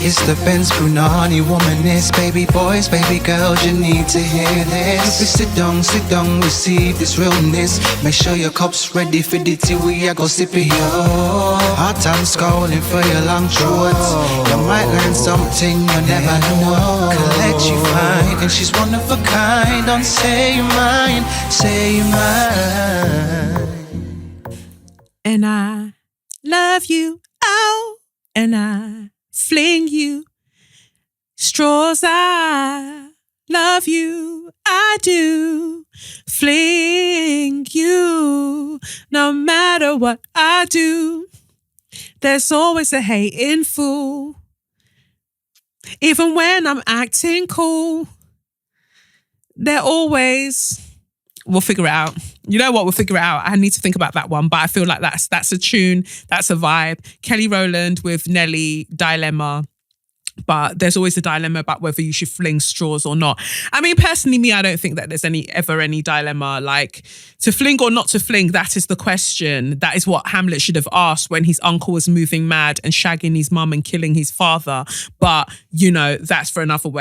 It's the Benz Brunani womanist. Baby boys, baby girls, you need to hear this. Sit down, receive this realness. Make sure your cup's ready for the tea. We are go sip it, yo. Hard time scrolling for your long shorts. You might learn something you never know. Kelechi fine, and she's one of a kind. Don't say you're mine, say you're mine. And I love you, oh, and I fling you straws. I love you, I do fling you. No matter what I do, there's always a hating fool. Even when I'm acting cool, they're always... We'll figure it out. You know what? We'll figure it out. I need to think about that one, but I feel like that's a tune, that's a vibe. Kelly Rowland with Nelly, Dilemma. But there's always a dilemma about whether you should fling straws or not. I mean, personally, me, I don't think that there's ever any dilemma. Like, to fling or not to fling, that is the question. That is what Hamlet should have asked when his uncle was moving mad and shagging his mum and killing his father. But, you know, that's for another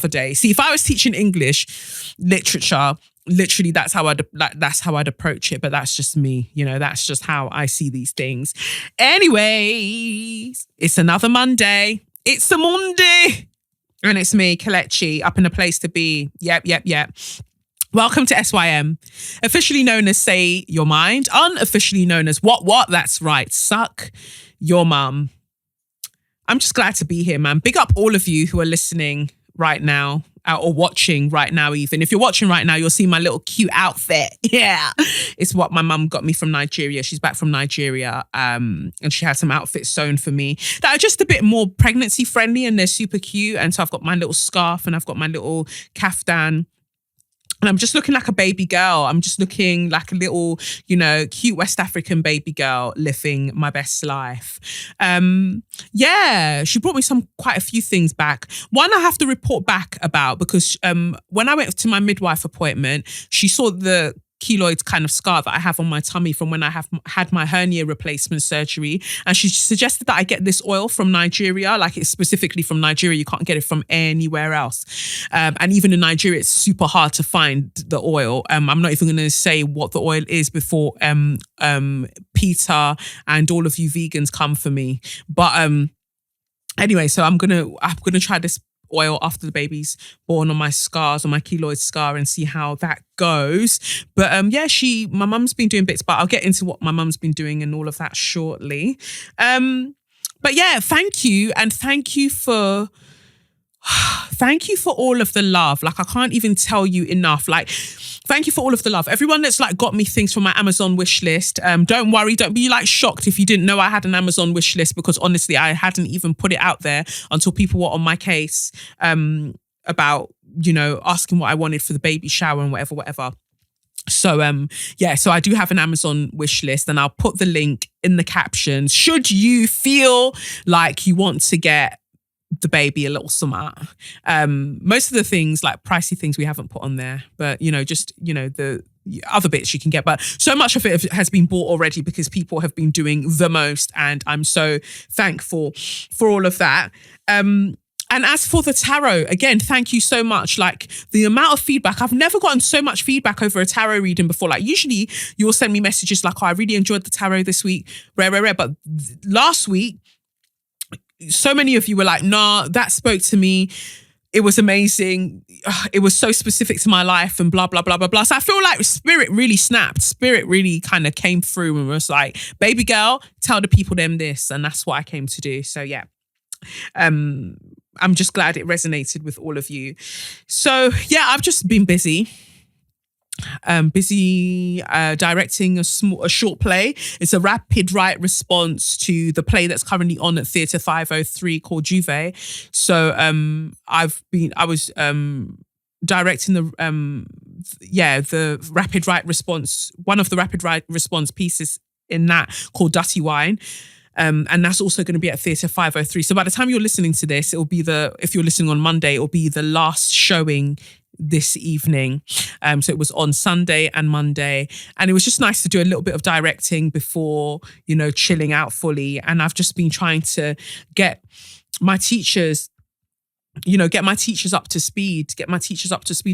day. See, if I was teaching English literature, literally that's how I'd approach it. But that's just me. You know, that's just how I see these things. Anyways, it's another Monday. It's a Monday. And it's me, Kelechi, up in a place to be. Yep. Welcome to SYM, officially known as Say Your Mind, unofficially known as What? That's right, Suck Your Mum. I'm just glad to be here, man. Big up all of you who are listening right now. Or watching right now even. If you're watching right now, you'll see my little cute outfit. Yeah. It's what my mum got me from Nigeria. She's back from Nigeria. And she had some outfits sewn for me that are just a bit more pregnancy friendly and they're super cute. And so I've got my little scarf and I've got my little kaftan. And I'm just looking like a baby girl. I'm just looking like a little, you know, cute West African baby girl living my best life. Yeah, she brought me quite a few things back. One I have to report back about because when I went to my midwife appointment, she saw the keloid kind of scar that I have on my tummy from when I had my hernia replacement surgery. And she suggested that I get this oil from Nigeria, like it's specifically from Nigeria. You can't get it from anywhere else. And even in Nigeria, it's super hard to find the oil. I'm not even going to say what the oil is before Peter and all of you vegans come for me. But anyway, so I'm gonna try this oil after the baby's born on my scars, on my keloid scar, and see how that goes. But yeah, my mum's been doing bits, but I'll get into what my mum's been doing and all of that shortly. But yeah, thank you. And thank you for all of the love. Like, I can't even tell you enough. Like, thank you for all of the love. Everyone that's like got me things from my Amazon wish list. Don't worry. Don't be like shocked if you didn't know I had an Amazon wish list, because honestly, I hadn't even put it out there until people were on my case about, you know, asking what I wanted for the baby shower and whatever. So yeah, so I do have an Amazon wish list and I'll put the link in the captions. Should you feel like you want to get the baby a little summer. Most of the things, like pricey things, we haven't put on there, but you know, just, you know, the other bits you can get. But so much of it has been bought already because people have been doing the most, and I'm so thankful for all of that. And as for the tarot, again, thank you so much. Like, the amount of feedback, I've never gotten so much feedback over a tarot reading before. Like, usually you'll send me messages like, oh, I really enjoyed the tarot this week, rare. But last week, so many of you were like, nah, that spoke to me. It was amazing. It was so specific to my life and blah, blah, blah, blah, blah. So I feel like spirit really snapped. Spirit really kind of came through and was like, baby girl, tell the people them this. And that's what I came to do. So yeah, I'm just glad it resonated with all of you. So yeah, I've just been busy. Directing a short play. It's a rapid right response to the play that's currently on at Theatre 503 called Juve. So I was directing the rapid right response, one of the rapid right response pieces in that, called Dirty Wine. And that's also going to be at Theatre 503. So by the time you're listening to this, if you're listening on Monday, it'll be the last showing this evening. So it was on Sunday and Monday, and it was just nice to do a little bit of directing before, you know, chilling out fully. And I've just been trying to get my teachers, get my teachers up to speed,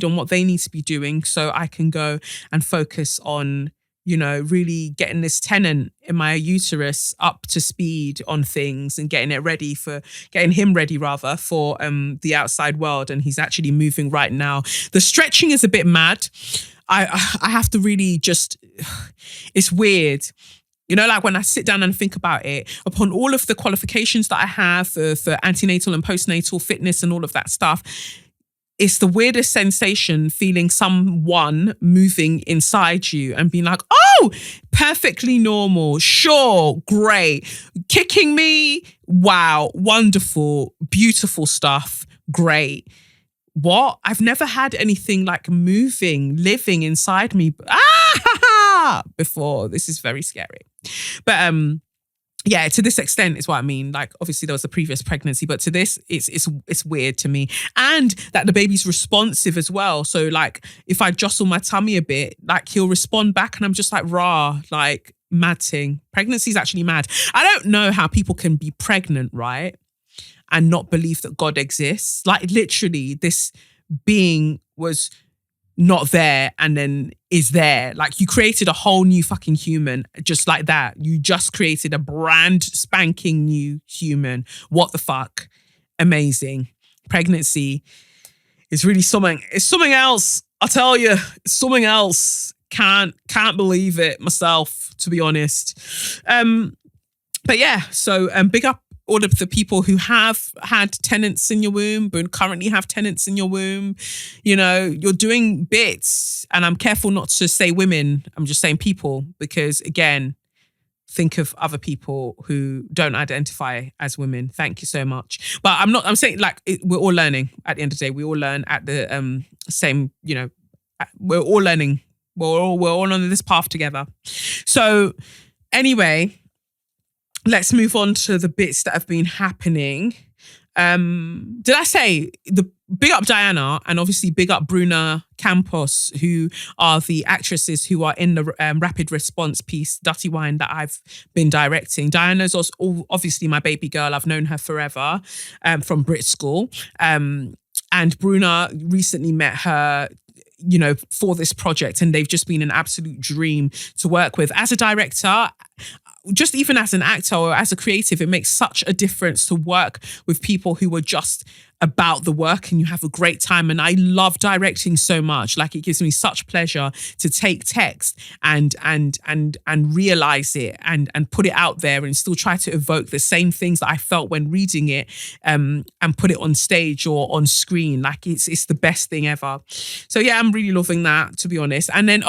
on what they need to be doing so I can go and focus on, really getting this tenant in my uterus up to speed on things and getting him ready for the outside world. And he's actually moving right now. The stretching is a bit mad. I have to really it's weird. Like when I sit down and think about it, upon all of the qualifications that I have for antenatal and postnatal fitness and all of that stuff, it's the weirdest sensation feeling someone moving inside you and being like, oh, perfectly normal. Sure. Great. Kicking me. Wow. Wonderful. Beautiful stuff. Great. What? I've never had anything like living inside me before. This is very scary. But yeah, to this extent is what I mean. Like, obviously there was a previous pregnancy, but to this, it's weird to me. And that the baby's responsive as well. So like, if I jostle my tummy a bit, like he'll respond back, and I'm just like, rah, like mad thing. Pregnancy is actually mad. I don't know how people can be pregnant, right, and not believe that God exists. Like literally, this being was not there and then is there. Like you created a whole new fucking human just like that. You just created a brand spanking new human. What the fuck? Amazing. Pregnancy is really something. It's something else. I tell you, it's something else. Can't believe it myself, to be honest. But yeah, so big up all of the people who have had tenants in your womb, but currently have tenants in your womb. You're doing bits, and I'm careful not to say women. I'm just saying people, because again, think of other people who don't identify as women. Thank you so much. But I'm saying like we're all learning at the end of the day. We all learn at the same, we're all learning. We're all on this path together. So anyway, let's move on to the bits that have been happening. Did I say the big up Diana and obviously big up Bruna Campos, who are the actresses who are in the rapid response piece Dirty Wine that I've been directing. Diana's also obviously my baby girl. I've known her forever from Brit School. And Bruna recently met her for this project, and they've just been an absolute dream to work with. As a director, just even as an actor or as a creative, it makes such a difference to work with people who are just about the work and you have a great time. And I love directing so much. Like, it gives me such pleasure to take text and realize it and put it out there and still try to evoke the same things that I felt when reading it and put it on stage or on screen. Like, it's the best thing ever. So yeah, I'm really loving that, to be honest. And then,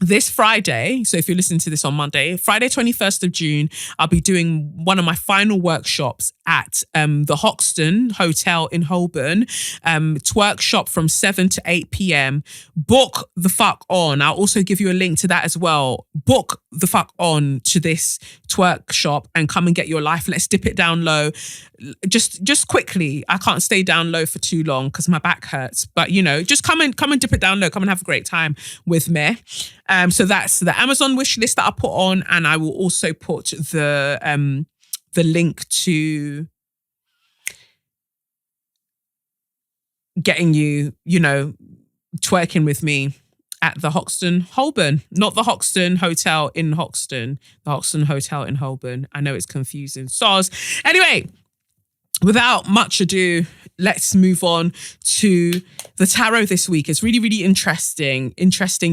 this Friday, so if you're listening to this on Monday, Friday 21st of June, I'll be doing one of my final workshops at the Hoxton Hotel in Holborn. Twerk shop from 7 to 8 p.m. Book the fuck on. I'll also give you a link to that as well. Book the fuck on to this twerk shop and come and get your life. Let's dip it down low. Just quickly. I can't stay down low for too long because my back hurts. But just come and dip it down low. Come and have a great time with me. So that's the Amazon wish list that I put on, and I will also put the link to getting you, twerking with me at the Hoxton Holborn, not the Hoxton Hotel in Hoxton, the Hoxton Hotel in Holborn. I know it's confusing. Soz. Anyway, without much ado, let's move on to the tarot this week. It's really, really interesting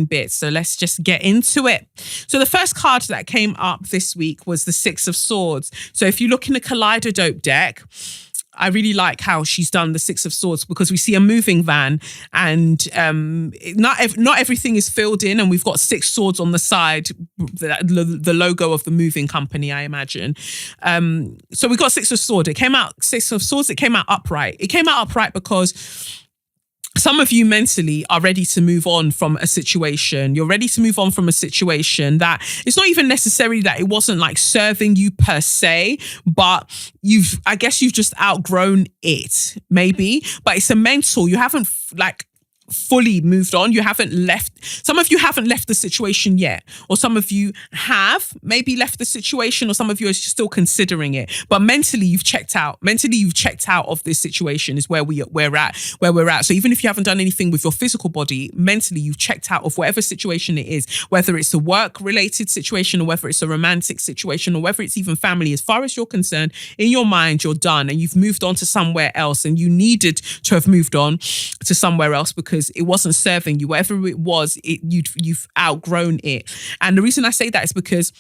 bits. So let's just get into it. So the first card that came up this week was the Six of Swords. So if you look in the Kaleidodope deck, I really like how she's done the Six of Swords because we see a moving van and not everything is filled in, and we've got six swords on the side, the logo of the moving company, I imagine. So we got Six of Swords. It came out upright. It came out upright because some of you mentally are ready to move on from a situation. You're ready to move on from a situation that it's not even necessarily that it wasn't like serving you per se, but I guess you've just outgrown it, maybe. But it's a mental. You haven't fully moved on. You haven't left. Some of you haven't left the situation yet, or some of you have maybe left the situation, or some of you are still considering it. But mentally, you've checked out. Mentally, you've checked out of this situation. Is where we're at. So even if you haven't done anything with your physical body, mentally, you've checked out of whatever situation it is, whether it's a work-related situation, or whether it's a romantic situation, or whether it's even family. As far as you're concerned, in your mind, you're done, and you've moved on to somewhere else, and you needed to have moved on to somewhere else because it wasn't serving you. Whatever it was, you've outgrown it. And the reason I say that is because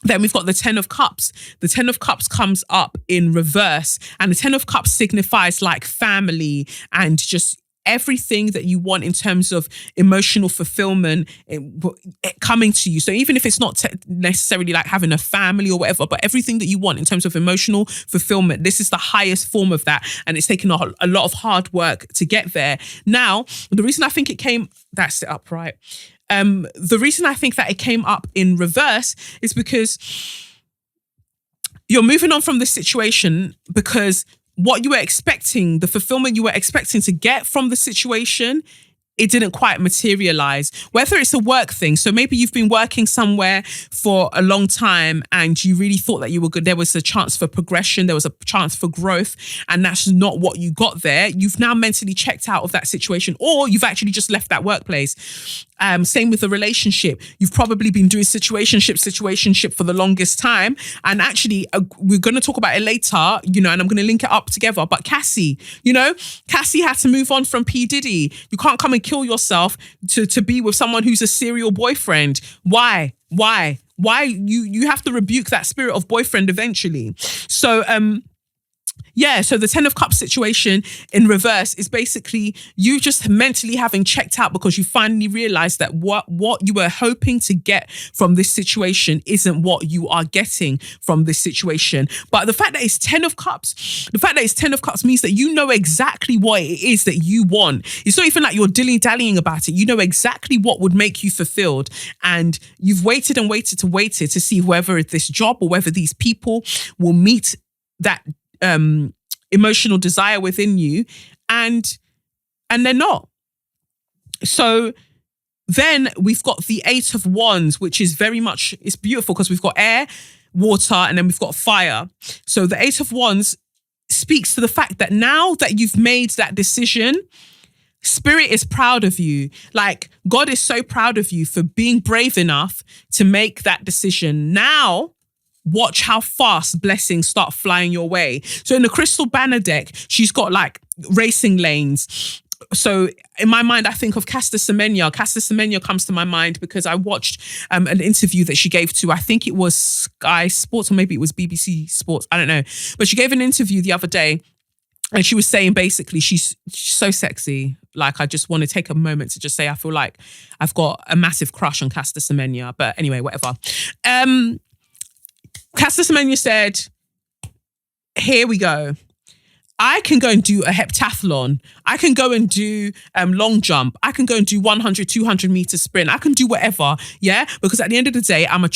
then we've got the 10 of Cups. The 10 of Cups comes up in reverse, and the 10 of Cups signifies like family and just everything that you want in terms of emotional fulfillment coming to you. So even if it's not necessarily like having a family or whatever, but everything that you want in terms of emotional fulfillment, this is the highest form of that. And it's taken a lot of hard work to get there. Now, the reason I think it came, that's it upright. The reason I think that it came up in reverse is because you're moving on from this situation because what you were expecting, the fulfillment you were expecting to get from the situation, it didn't quite materialize. Whether it's a work thing, so maybe you've been working somewhere for a long time and you really thought that you were good. There was a chance for progression, there was a chance for growth, and that's not what you got there. You've now mentally checked out of that situation, or you've actually just left that workplace. Same with the relationship. You've probably been doing situationship for the longest time. And actually, we're going to talk about it later, and I'm going to link it up together. But Cassie had to move on from P. Diddy. You can't come and kill yourself to be with someone who's a serial boyfriend. Why? You have to rebuke that spirit of boyfriend eventually. So, so the 10 of Cups situation in reverse is basically you just mentally having checked out because you finally realized that what you were hoping to get from this situation isn't what you are getting from this situation. But the fact that it's 10 of Cups means that you know exactly what it is that you want. It's not even like you're dilly-dallying about it. You know exactly what would make you fulfilled. And you've waited to see whether this job or whether these people will meet that emotional desire within you, and they're not. So then we've got the 8 of Wands, which is it's beautiful because we've got air, water, and then we've got fire. So the 8 of Wands speaks to the fact that now that you've made that decision, Spirit is proud of you. Like, God is so proud of you for being brave enough to make that decision. Now, watch how fast blessings start flying your way. So in the Crystal Banner deck, she's got like racing lanes. So in my mind, I think of Caster Semenya. Caster Semenya comes to my mind because I watched an interview that she gave to, I think it was Sky Sports or maybe it was BBC Sports. I don't know. But she gave an interview the other day and she was saying basically she's so sexy. Like, I just want to take a moment to just say I feel like I've got a massive crush on Caster Semenya. But anyway, whatever. Caster Semenya said, here we go. I can go and do a heptathlon. I can go and do long jump. I can go and do 100, 200 meter sprint. I can do whatever, yeah? Because at the end of the day, I'm a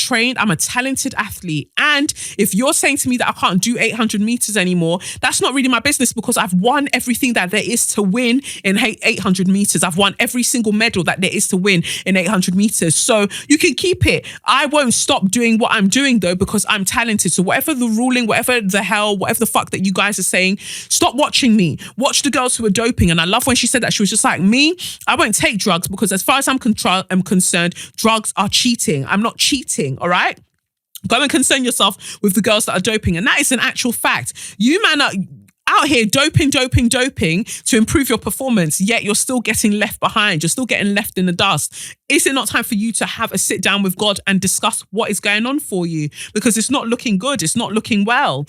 talented athlete. And if you're saying to me that I can't do 800 meters anymore, that's not really my business because I've won everything that there is to win in 800 meters. I've won every single medal that there is to win in 800 meters. So you can keep it. I won't stop doing what I'm doing though because I'm talented. So whatever the ruling, whatever the fuck that you guys are saying, stop watching me. Watch the girls who are doping. And I love when she said that. She was just like, me, I won't take drugs because as far as I'm concerned, drugs are cheating. I'm not cheating, all right? Go and concern yourself with the girls that are doping. And that is an actual fact. You man are out here doping to improve your performance, yet you're still getting left behind. You're still getting left in the dust. Is it not time for you to have a sit down with God and discuss what is going on for you? Because it's not looking good. It's not looking well.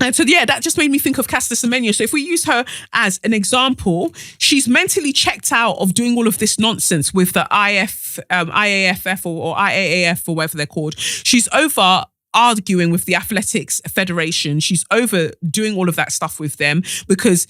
And so, yeah, that just made me think of Caster Semenya. So if we use her as an example, she's mentally checked out of doing all of this nonsense with the IAFF or IAAF or whatever they're called. She's over arguing with the Athletics Federation. She's over doing all of that stuff with them because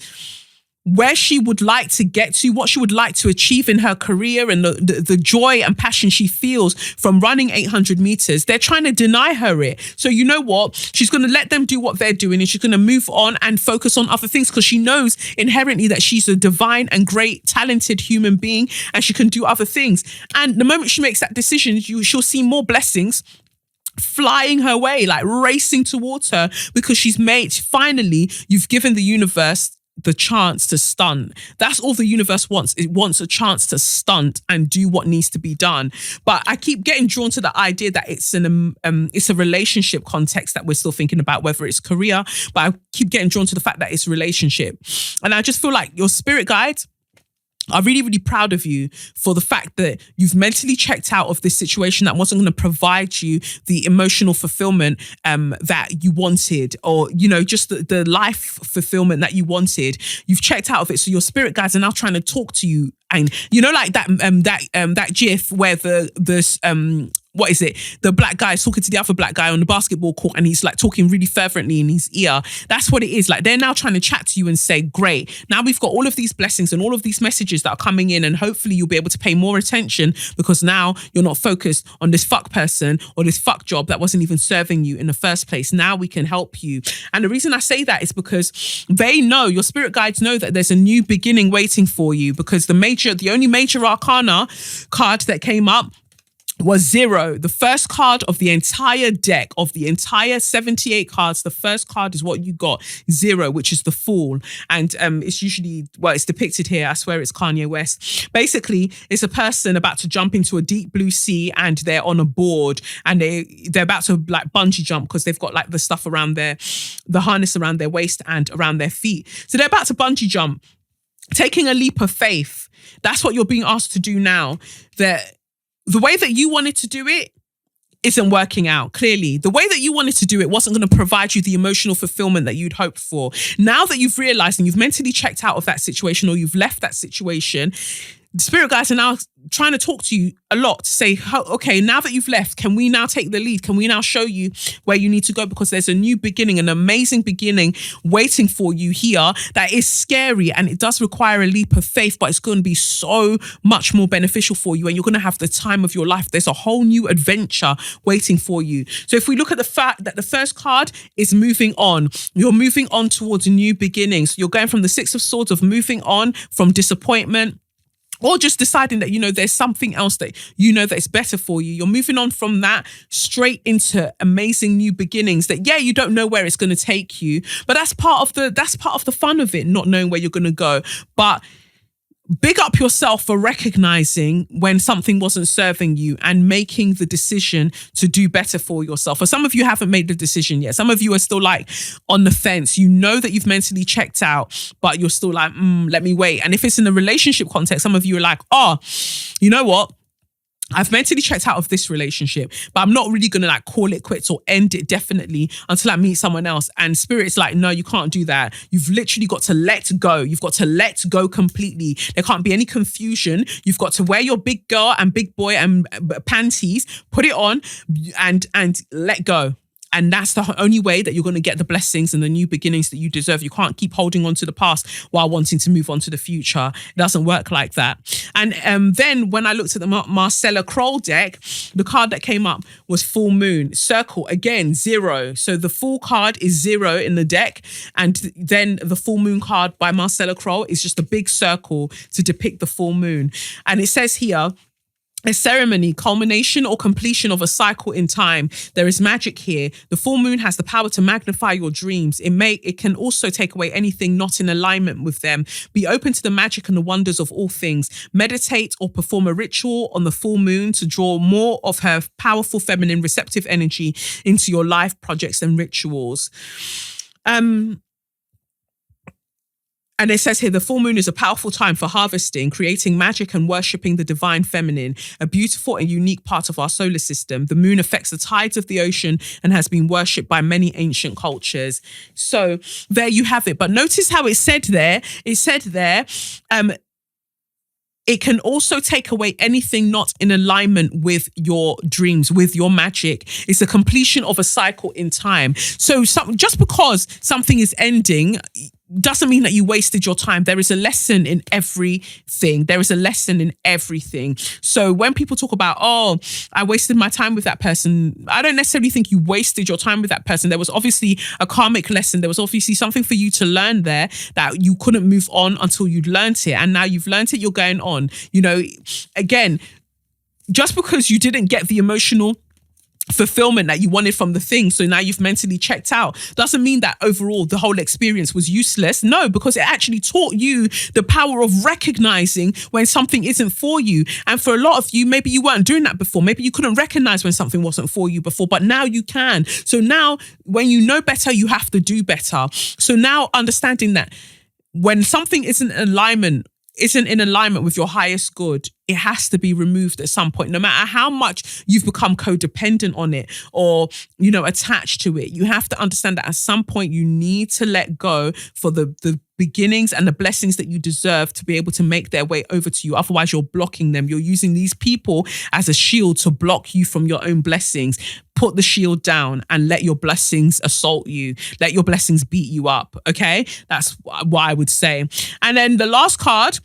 where she would like to get to, what she would like to achieve in her career, and the joy and passion she feels from running 800 meters. They're trying to deny her it. So you know what? She's going to let them do what they're doing, and she's going to move on and focus on other things, because she knows inherently that she's a divine and great, talented human being, and she can do other things. And the moment she makes that decision, she'll see more blessings flying her way, like racing towards her, because finally, you've given the universe the chance to stunt. That's all the universe wants. It wants a chance to stunt and do what needs to be done. But I keep getting drawn to the idea that it's a relationship context that we're still thinking about, whether it's career, but I keep getting drawn to the fact that it's relationship. And I just feel like your spirit guides are really, really proud of you for the fact that you've mentally checked out of this situation that wasn't going to provide you the emotional fulfillment that you wanted, or, you know, just the life fulfillment that you wanted. You've checked out of it. So your spirit guides are now trying to talk to you. And, you know, like that GIF where what is it? The black guy is talking to the other black guy on the basketball court, and he's like talking really fervently in his ear. That's what it is. Like, they're now trying to chat to you and say, great, now we've got all of these blessings and all of these messages that are coming in, and hopefully you'll be able to pay more attention, because now you're not focused on this fuck person or this fuck job that wasn't even serving you in the first place. Now we can help you. And the reason I say that is because they know, your spirit guides know, that there's a new beginning waiting for you, because the only major arcana card that came up was 0. The first card of the entire deck, of the entire 78 cards, the first card is what you got, 0, which is the Fool. And it's usually, it's depicted here, I swear it's Kanye West. Basically, it's a person about to jump into a deep blue sea, and they're on a board, and they're about to like bungee jump, because they've got like the stuff around the harness around their waist and around their feet. So they're about to bungee jump, taking a leap of faith. That's what you're being asked to do now. The way that you wanted to do it isn't working out, clearly. The way that you wanted to do it wasn't going to provide you the emotional fulfillment that you'd hoped for. Now that you've realized and you've mentally checked out of that situation, or you've left that situation, the spirit guides are now trying to talk to you a lot to say, okay, now that you've left, can we now take the lead? Can we now show you where you need to go? Because there's a new beginning, an amazing beginning waiting for you here that is scary, and it does require a leap of faith, but it's going to be so much more beneficial for you, and you're going to have the time of your life. There's a whole new adventure waiting for you. So if we look at the fact that the first card is moving on, you're moving on towards new beginnings. You're going from the 6 of Swords, of moving on from disappointment, or just deciding that, you know, there's something else that you know that is better for you. You're moving on from that straight into amazing new beginnings that, yeah, you don't know where it's going to take you, but that's part of the fun of it, not knowing where you're going to go. But big up yourself for recognizing when something wasn't serving you and making the decision to do better for yourself. For some of you haven't made the decision yet. Some of you are still like on the fence. You know that you've mentally checked out, but you're still like, let me wait. And if it's in a relationship context, some of you are like, you know what? I've mentally checked out of this relationship, but I'm not really going to like call it quits or end it definitely until I meet someone else. And Spirit's like, no, you can't do that. You've literally got to let go. You've got to let go completely. There can't be any confusion. You've got to wear your big girl and big boy and panties, put it on and let go. And that's the only way that you're going to get the blessings and the new beginnings that you deserve. You can't keep holding on to the past while wanting to move on to the future. It doesn't work like that. And then when I looked at the Marcella Kroll deck, the card that came up was Full Moon. Circle, again, 0. So the Full card is 0 in the deck. And then the Full Moon card by Marcella Kroll is just a big circle to depict the full moon. And it says here, a ceremony, culmination or completion of a cycle in time. There is magic here. The full moon has the power to magnify your dreams. It can also take away anything not in alignment with them. Be open to the magic and the wonders of all things. Meditate or perform a ritual on the full moon to draw more of her powerful feminine receptive energy into your life projects and rituals. And it says here, the full moon is a powerful time for harvesting, creating magic and worshipping the divine feminine, a beautiful and unique part of our solar system. The moon affects the tides of the ocean and has been worshipped by many ancient cultures. So there you have it. But notice how it said there, it can also take away anything not in alignment with your dreams, with your magic. It's a completion of a cycle in time. So just because something is ending, doesn't mean that you wasted your time. There is a lesson in everything. There is a lesson in everything. So when people talk about, oh, I wasted my time with that person, I don't necessarily think you wasted your time with that person. There was obviously a karmic lesson. There was obviously something for you to learn there that you couldn't move on until you'd learned it. And now you've learned it, you're going on. You know, again, just because you didn't get the emotional fulfillment that you wanted from the thing, so now you've mentally checked out, doesn't mean that overall the whole experience was useless. No, because it actually taught you the power of recognizing when something isn't for you. And for a lot of you, maybe you weren't doing that before. Maybe you couldn't recognize when something wasn't for you before, but now you can. So now when you know better, you have to do better. So now understanding that when something isn't in alignment with your highest good, it has to be removed at some point. No matter how much you've become codependent on it or, you know, attached to it, you have to understand that at some point you need to let go for the beginnings and the blessings that you deserve to be able to make their way over to you. Otherwise, you're blocking them. You're using these people as a shield to block you from your own blessings. Put the shield down and let your blessings assault you. Let your blessings beat you up. Okay? That's what I would say. And then the last card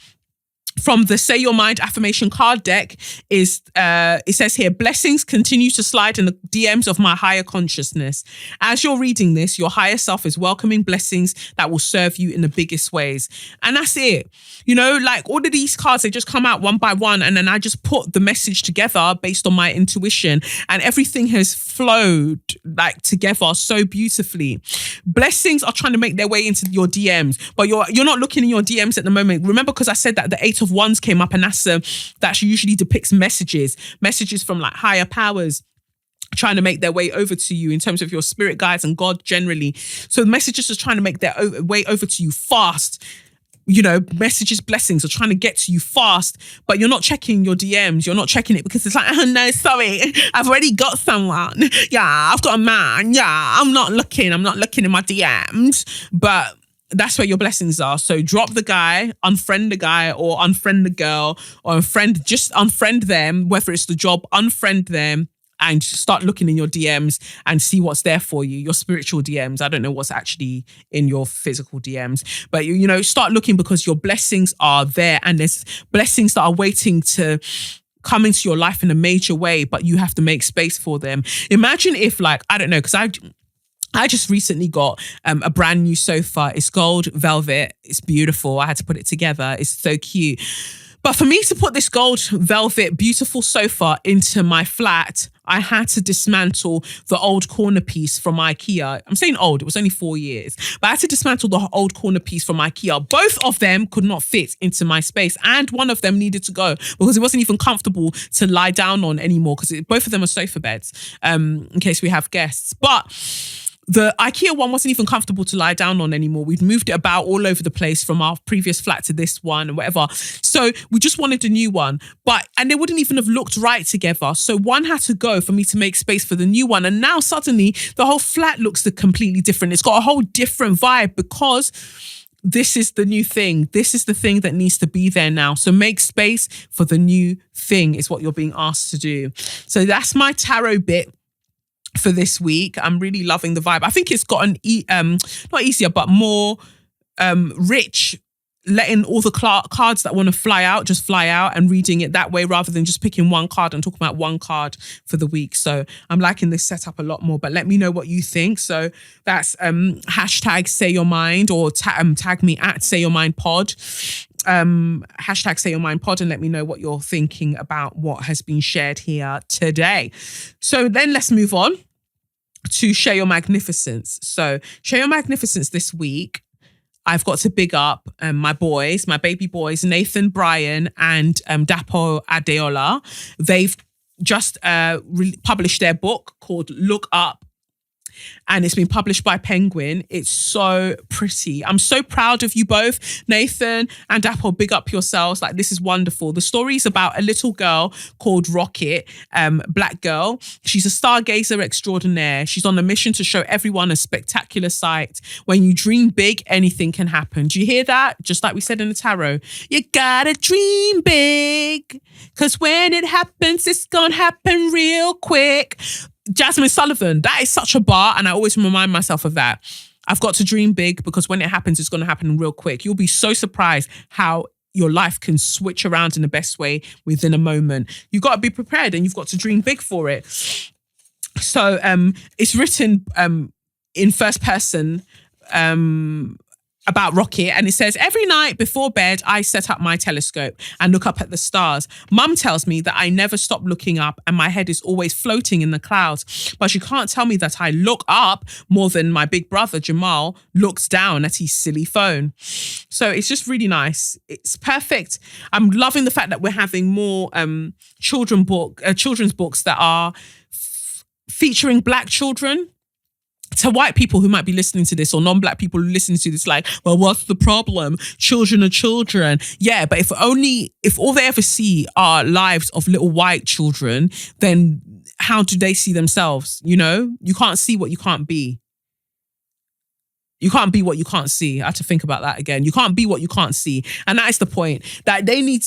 from the Say Your Mind affirmation card deck is, it says here, blessings continue to slide in the DMs of my higher consciousness. As you're reading this, your higher self is welcoming blessings that will serve you in the biggest ways. And that's it. You know, like all of these cards, they just come out one by one. And then I just put the message together based on my intuition, and everything has flowed like together so beautifully. Blessings are trying to make their way into your DMs, but you're not looking in your DMs at the moment. Remember, because I said that the 8 of Wands came up, and that usually depicts messages from like higher powers trying to make their way over to you in terms of your spirit guides and God generally. So messages are trying to make their way over to you fast. You know, messages, blessings are trying to get to you fast, but you're not checking your DMs. You're not checking it because it's like, oh no, sorry, I've already got someone. Yeah, I've got a man. Yeah, I'm not looking in my DMs. But that's where your blessings are. So drop the guy, unfriend the guy, or unfriend the girl, or just unfriend them, whether it's the job, unfriend them, and start looking in your DMs and see what's there for you, your spiritual DMs. I don't know what's actually in your physical DMs, but you know, start looking, because your blessings are there, and there's blessings that are waiting to come into your life in a major way, but you have to make space for them. Imagine if, like, I don't know, because I just recently got a brand new sofa. It's gold velvet. It's beautiful. I had to put it together. It's so cute. But for me to put this gold velvet, beautiful sofa into my flat, I had to dismantle the old corner piece from IKEA. I'm saying old, it was only 4 years. But I had to dismantle the old corner piece from IKEA. Both of them could not fit into my space. And one of them needed to go because it wasn't even comfortable to lie down on anymore, because both of them are sofa beds, in case we have guests. But the IKEA one wasn't even comfortable to lie down on anymore. We'd moved it about all over the place from our previous flat to this one and whatever. So we just wanted a new one, and they wouldn't even have looked right together. So one had to go for me to make space for the new one. And now suddenly the whole flat looks completely different. It's got a whole different vibe because this is the new thing. This is the thing that needs to be there now. So make space for the new thing is what you're being asked to do. So that's my tarot bit for this week. I'm really loving the vibe. I think it's gotten not easier, but more rich, letting all the cards that want to fly out just fly out and reading it that way rather than just picking one card and talking about one card for the week. So I'm liking this setup a lot more, but let me know what you think. So that's hashtag Say Your Mind, or tag me at Say Your Mind Pod. Hashtag Say Your Mind Pod, and let me know what you're thinking about what has been shared here today. So then let's move on to Share Your Magnificence. So Share Your Magnificence this week, I've got to big up my baby boys, Nathan, Brian, and Dapo Adeola. They've just published their book called Look Up, and it's been published by Penguin. It's so pretty. I'm so proud of you both, Nathan and Dapo. Big up yourselves. Like, this is wonderful. The story is about a little girl called Rocket, black girl. She's a stargazer extraordinaire. She's on a mission to show everyone a spectacular sight. When you dream big, anything can happen. Do you hear that? Just like we said in the tarot. You gotta dream big, because when it happens, it's gonna happen real quick. Jasmine Sullivan, that is such a bar, and I always remind myself of that. I've got to dream big because when it happens, it's going to happen real quick. You'll be so surprised how your life can switch around in the best way within a moment. You've got to be prepared and you've got to dream big for it. So it's written in first person about Rocket, and it says, every night before bed, I set up my telescope and look up at the stars. Mum tells me that I never stop looking up and my head is always floating in the clouds. But she can't tell me that I look up more than my big brother, Jamal, looks down at his silly phone. So it's just really nice. It's perfect. I'm loving the fact that we're having more children's books that are featuring Black children. To white people who might be listening to this or non-Black people who listen to this, like, well, what's the problem? Children are children. Yeah, but if all they ever see are lives of little white children, then how do they see themselves? You know, you can't see what you can't be. You can't be what you can't see. I had to think about that again. You can't be what you can't see. And that is the point, that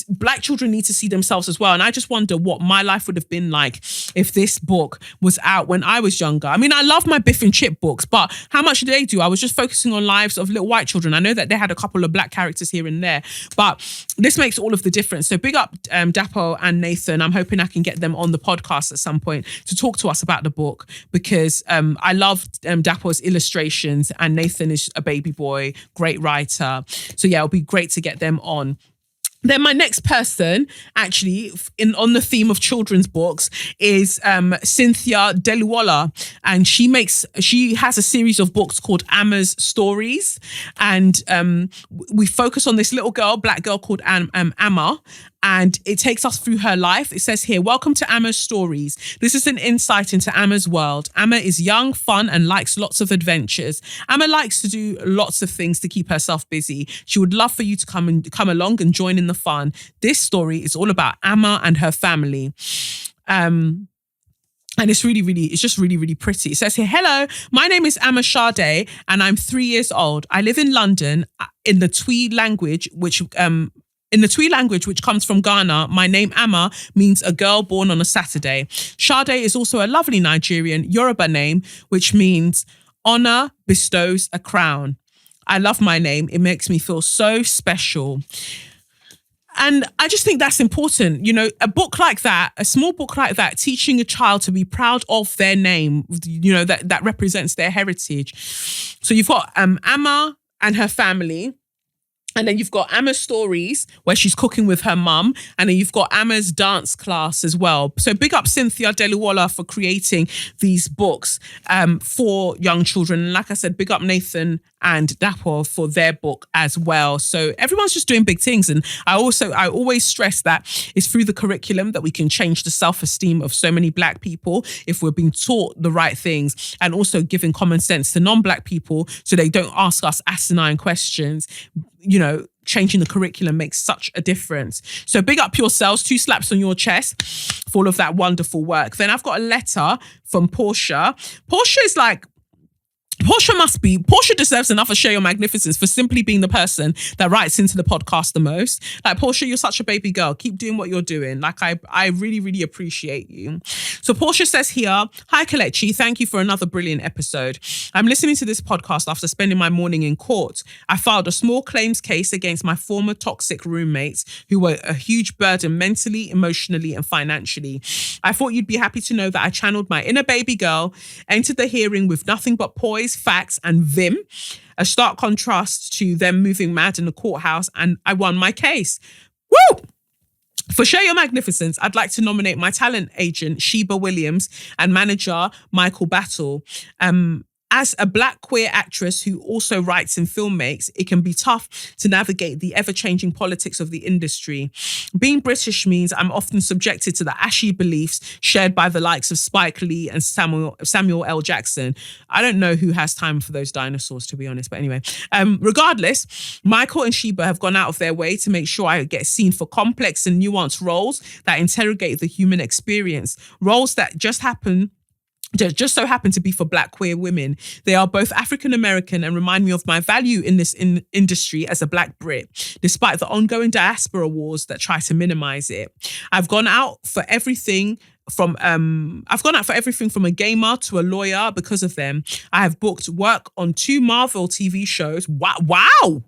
Black children need to see themselves as well. And I just wonder what my life would have been like if this book was out when I was younger. I mean, I love my Biff and Chip books, but how much did they do? I was just focusing on lives of little white children. I know that they had a couple of Black characters here and there, but this makes all of the difference. So big up Dapo and Nathan. I'm hoping I can get them on the podcast at some point to talk to us about the book, because I loved Dapo's illustrations, and Nathan is a baby boy, great writer. So yeah, it'll be great to get them on. Then my next person, actually, on the theme of children's books, is Cynthia Deluola, and she has a series of books called Amma's Stories, and we focus on this little girl, Black girl called Amma, and it takes us through her life. It says here, welcome to Amma's Stories. This is an insight into Amma's world. Amma is young, fun, and likes lots of adventures. Amma likes to do lots of things to keep herself busy. She would love for you to come along and join in the fun. This story is all about Amma and her family. And it's just really pretty. It says here, hello, my name is Amma Sade and I'm 3 years old. I live in London in the Twi language, which comes from Ghana. My name Amma means a girl born on a Saturday. Sade is also a lovely Nigerian Yoruba name, which means honor bestows a crown. I love my name. It makes me feel so special. And I just think that's important. You know, a book like that, a small book like that, teaching a child to be proud of their name, you know, that represents their heritage. So you've got Amma and her family. And then you've got Amma's Stories, where she's cooking with her mum. And then you've got Amma's dance class as well. So big up Cynthia Deluola for creating these books for young children. And like I said, big up Nathan and Dapo for their book as well. So everyone's just doing big things. And I always stress that it's through the curriculum that we can change the self-esteem of so many Black people if we're being taught the right things, and also giving common sense to non-Black people so they don't ask us asinine questions. You know, changing the curriculum makes such a difference. So big up yourselves, 2 slaps on your chest for all of that wonderful work. Then I've got a letter from Portia. Portia deserves another Share Your Magnificence for simply being the person that writes into the podcast the most. Like, Portia, you're such a baby girl. Keep doing what you're doing. Like, I really appreciate you. So Portia says here, hi Kelechi, thank you for another brilliant episode. I'm listening to this podcast after spending my morning in court. I filed a small claims case against my former toxic roommates who were a huge burden mentally, emotionally, and financially. I thought you'd be happy to know that I channeled my inner baby girl, entered the hearing with nothing but poise, facts, and vim, a stark contrast to them moving mad in the courthouse, and I won my case. Woo! For Share Your Magnificence, I'd like to nominate my talent agent, Sheba Williams, and manager, Michael Battle. As a Black queer actress who also writes and filmmakes, it can be tough to navigate the ever-changing politics of the industry. Being British means I'm often subjected to the ashy beliefs shared by the likes of Spike Lee and Samuel L. Jackson. I don't know who has time for those dinosaurs, to be honest. But anyway, regardless, Michael and Sheba have gone out of their way to make sure I get seen for complex and nuanced roles that interrogate the human experience. Roles that just happen just so happen to be for Black queer women. They are both African American and remind me of my value in this industry as a Black Brit, despite the ongoing diaspora wars that try to minimize it. I've gone out for everything from a gamer to a lawyer because of them. I have booked work on 2 Marvel TV shows. Wow.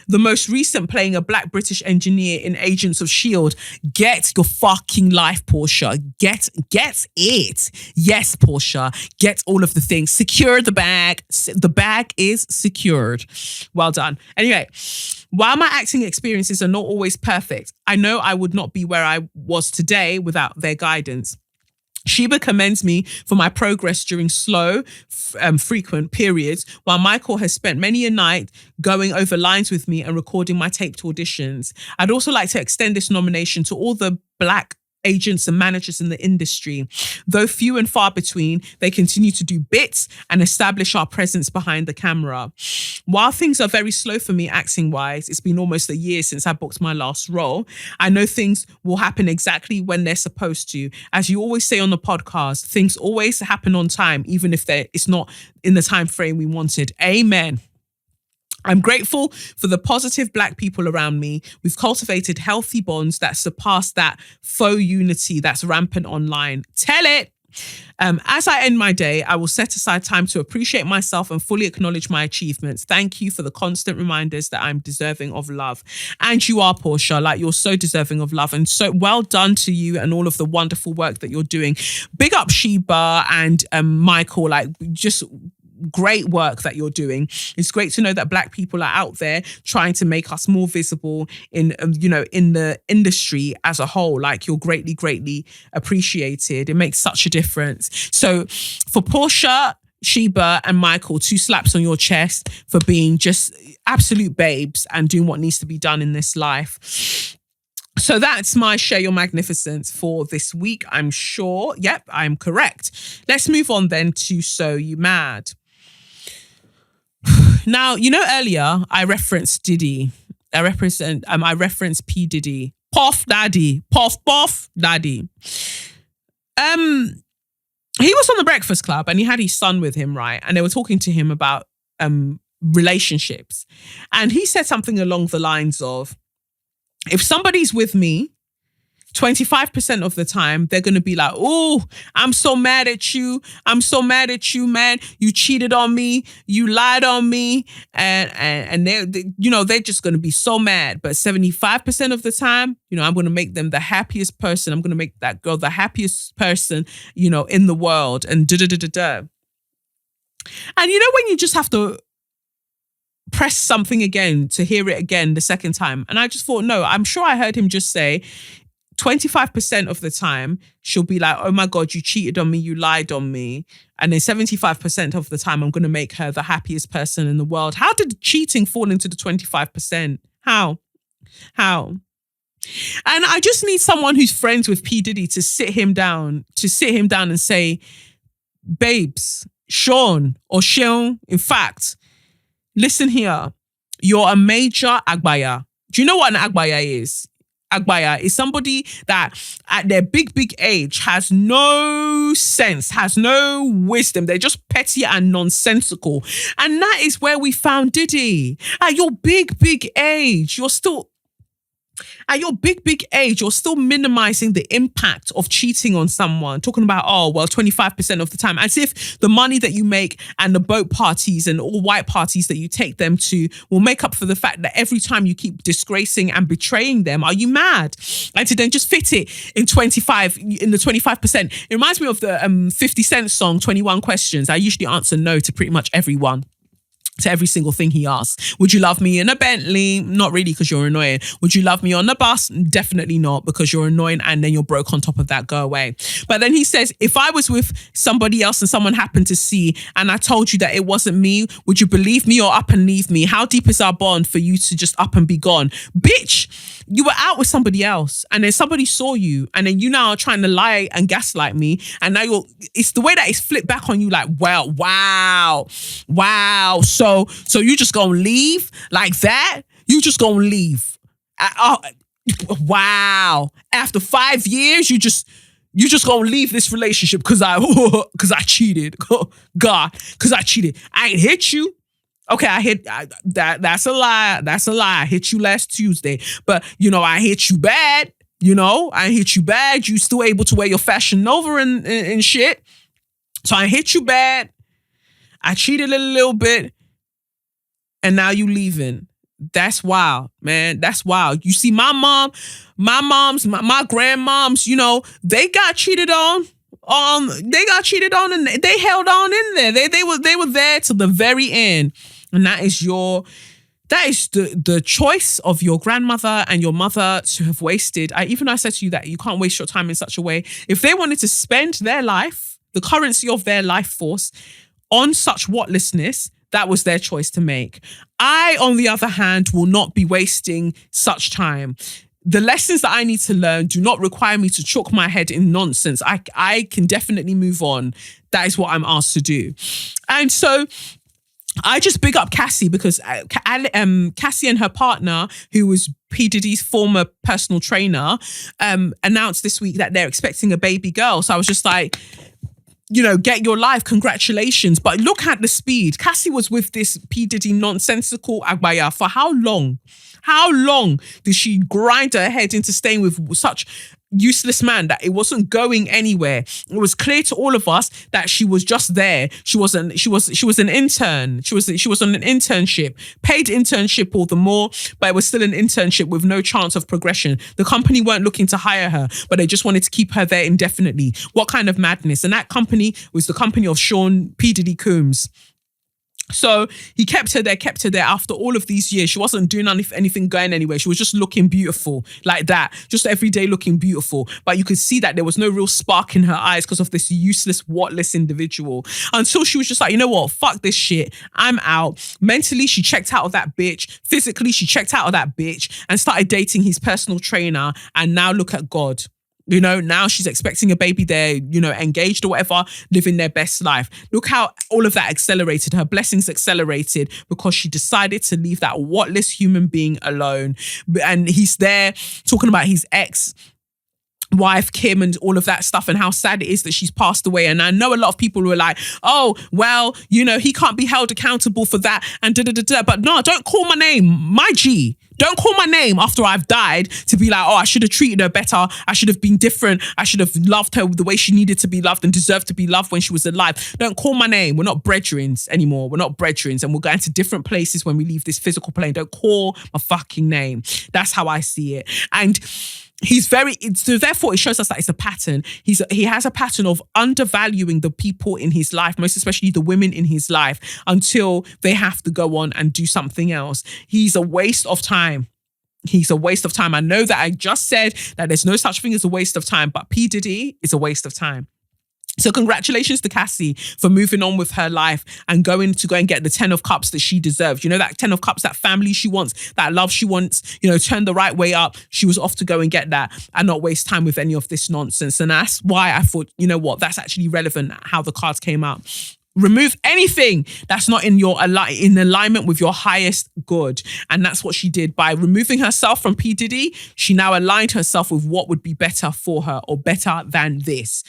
The most recent playing a Black British engineer in Agents of S.H.I.E.L.D. Get your fucking life, Portia. Get it. Yes, Portia. Get all of the things. Secure the bag. The bag is secured. Well done. Anyway, while my acting experiences are not always perfect, I know I would not be where I was today without their guidance. Sheba commends me for my progress during slow, frequent periods, while Michael has spent many a night going over lines with me and recording my taped auditions. I'd also like to extend this nomination to all the Black agents and managers in the industry. Though few and far between, they continue to do bits and establish our presence behind the camera. While things are very slow for me acting-wise, it's been almost a year since I booked my last role. I know things will happen exactly when they're supposed to. As you always say on the podcast, things always happen on time, even if it's not in the time frame we wanted. Amen. I'm grateful for the positive Black people around me. We've cultivated healthy bonds that surpass that faux unity that's rampant online. Tell it. As I end my day, I will set aside time to appreciate myself and fully acknowledge my achievements. Thank you for the constant reminders that I'm deserving of love. And you are, Portia, like you're so deserving of love, and so well done to you and all of the wonderful work that you're doing. Big up Sheba and Michael, like just great work that you're doing. It's great to know that Black people are out there trying to make us more visible in in the industry as a whole. Like, you're greatly appreciated. It makes such a difference. So for Portia, Sheba and Michael, 2 slaps on your chest for being just absolute babes and doing what needs to be done in this life. So that's my Share Your Magnificence for this week, I'm sure. Yep, I'm correct. Let's move on then to So You Mad. Now, earlier I referenced Diddy. I referenced P. Diddy. Puff Daddy. Puff Daddy. He was on the Breakfast Club and he had his son with him, right? And they were talking to him about relationships. And he said something along the lines of, if somebody's with me, 25% of the time, they're going to be like, oh, I'm so mad at you. I'm so mad at you, man. You cheated on me. You lied on me. And they're just going to be so mad. But 75% of the time, I'm going to make them the happiest person. I'm going to make that girl the happiest person, in the world. And da-da-da-da-da. And when you just have to press something again to hear it again the second time. And I just thought, no, I'm sure I heard him just say, 25% of the time, she'll be like, oh my God, you cheated on me, you lied on me. And then 75% of the time, I'm going to make her the happiest person in the world. How did cheating fall into the 25%? How? And I just need someone who's friends with P. Diddy to sit him down and say, babes, Sean, in fact, listen here, you're a major agbaya. Do you know what an agbaya is? Agbaya is somebody that at their big age has no sense, has no wisdom. They're just petty and nonsensical. And that is where we found Diddy. At your big age, you're still minimizing the impact of cheating on someone. Talking about, 25% of the time. As if the money that you make and the boat parties and all white parties that you take them to will make up for the fact that every time you keep disgracing and betraying them. Are you mad? And to then just fit it in the 25%. It reminds me of the 50 Cent song, 21 Questions. I usually answer no to pretty much everyone. To every single thing he asks. Would you love me in a Bentley? Not really, because you're annoying. Would you love me on the bus? Definitely not, because you're annoying and then you're broke on top of that. Go away. But then he says, if I was with somebody else and someone happened to see and I told you that it wasn't me, would you believe me or up and leave me? How deep is our bond for you to just up and be gone? Bitch, you were out with somebody else and then somebody saw you and then you now are trying to lie and gaslight me. And now it's the way that it's flipped back on you like, well, wow. So you just gonna leave like that? You just gonna leave? Wow. After 5 years, you just You just gonna leave this relationship because I cheated. God, because I cheated. I ain't hit you. Okay, that's a lie. That's a lie. I hit you last Tuesday. But, I hit you bad. I hit you bad. You still able to wear your Fashion Nova and shit. So I hit you bad. I cheated a little bit. And now you leaving. That's wild, man. That's wild. You see, my grandmoms, they got cheated on. They got cheated on and they held on in there. They were there till the very end. And that is the choice of your grandmother and your mother to have wasted. I said to you that you can't waste your time in such a way. If they wanted to spend their life, the currency of their life force, on such whatlessness, that was their choice to make. I, on the other hand, will not be wasting such time. The lessons that I need to learn do not require me to choke my head in nonsense. I can definitely move on. That is what I'm asked to do. And so I just big up Cassie because Cassie and her partner, who was P. Diddy's former personal trainer, announced this week that they're expecting a baby girl. So I was just like, get your life, congratulations. But look at the speed. Cassie was with this P. Diddy nonsensical Agbaya for how long? How long did she grind her head into staying with such useless man that it wasn't going anywhere? It was clear to all of us that she was just there. She was an intern. She was on an internship, paid internship all the more, but it was still an internship with no chance of progression. The company weren't looking to hire her, but they just wanted to keep her there indefinitely. What kind of madness? And that company was the company of Sean P. Diddy Combs. So he kept her there after all of these years. She wasn't doing anything going anywhere. She was just looking beautiful like that, just every day looking beautiful. But you could see that there was no real spark in her eyes because of this useless, whatless individual. Until she was just like, you know what? Fuck this shit. I'm out. Mentally, she checked out of that bitch. Physically, she checked out of that bitch and started dating his personal trainer. And now look at God. Now she's expecting a baby there, engaged or whatever, living their best life. Look how all of that accelerated. Her blessings accelerated because she decided to leave that whatless human being alone. And he's there talking about his ex-wife, Kim, and all of that stuff and how sad it is that she's passed away. And I know a lot of people were like, oh, well, he can't be held accountable for that and da-da-da-da. But no, don't call my name, my G. Don't call my name after I've died to be like, oh, I should have treated her better. I should have been different. I should have loved her the way she needed to be loved and deserved to be loved when she was alive. Don't call my name. We're not brethrens anymore. We're not brethrens, and we'll go into different places when we leave this physical plane. Don't call my fucking name. That's how I see it. And so therefore it shows us that it's a pattern. He has a pattern of undervaluing the people in his life, most especially the women in his life, until they have to go on and do something else. He's a waste of time. He's a waste of time. I know that I just said that there's no such thing as a waste of time, but P. Diddy is a waste of time. So congratulations to Cassie for moving on with her life and going to and get the 10 of cups that she deserves. That 10 of cups, that family she wants, that love she wants, turn the right way up. She was off to go and get that and not waste time with any of this nonsense. And that's why I thought, that's actually relevant how the cards came out. Remove anything that's not in alignment with your highest good. And that's what she did. By removing herself from P. Diddy, she now aligned herself with what would be better for her or better than this,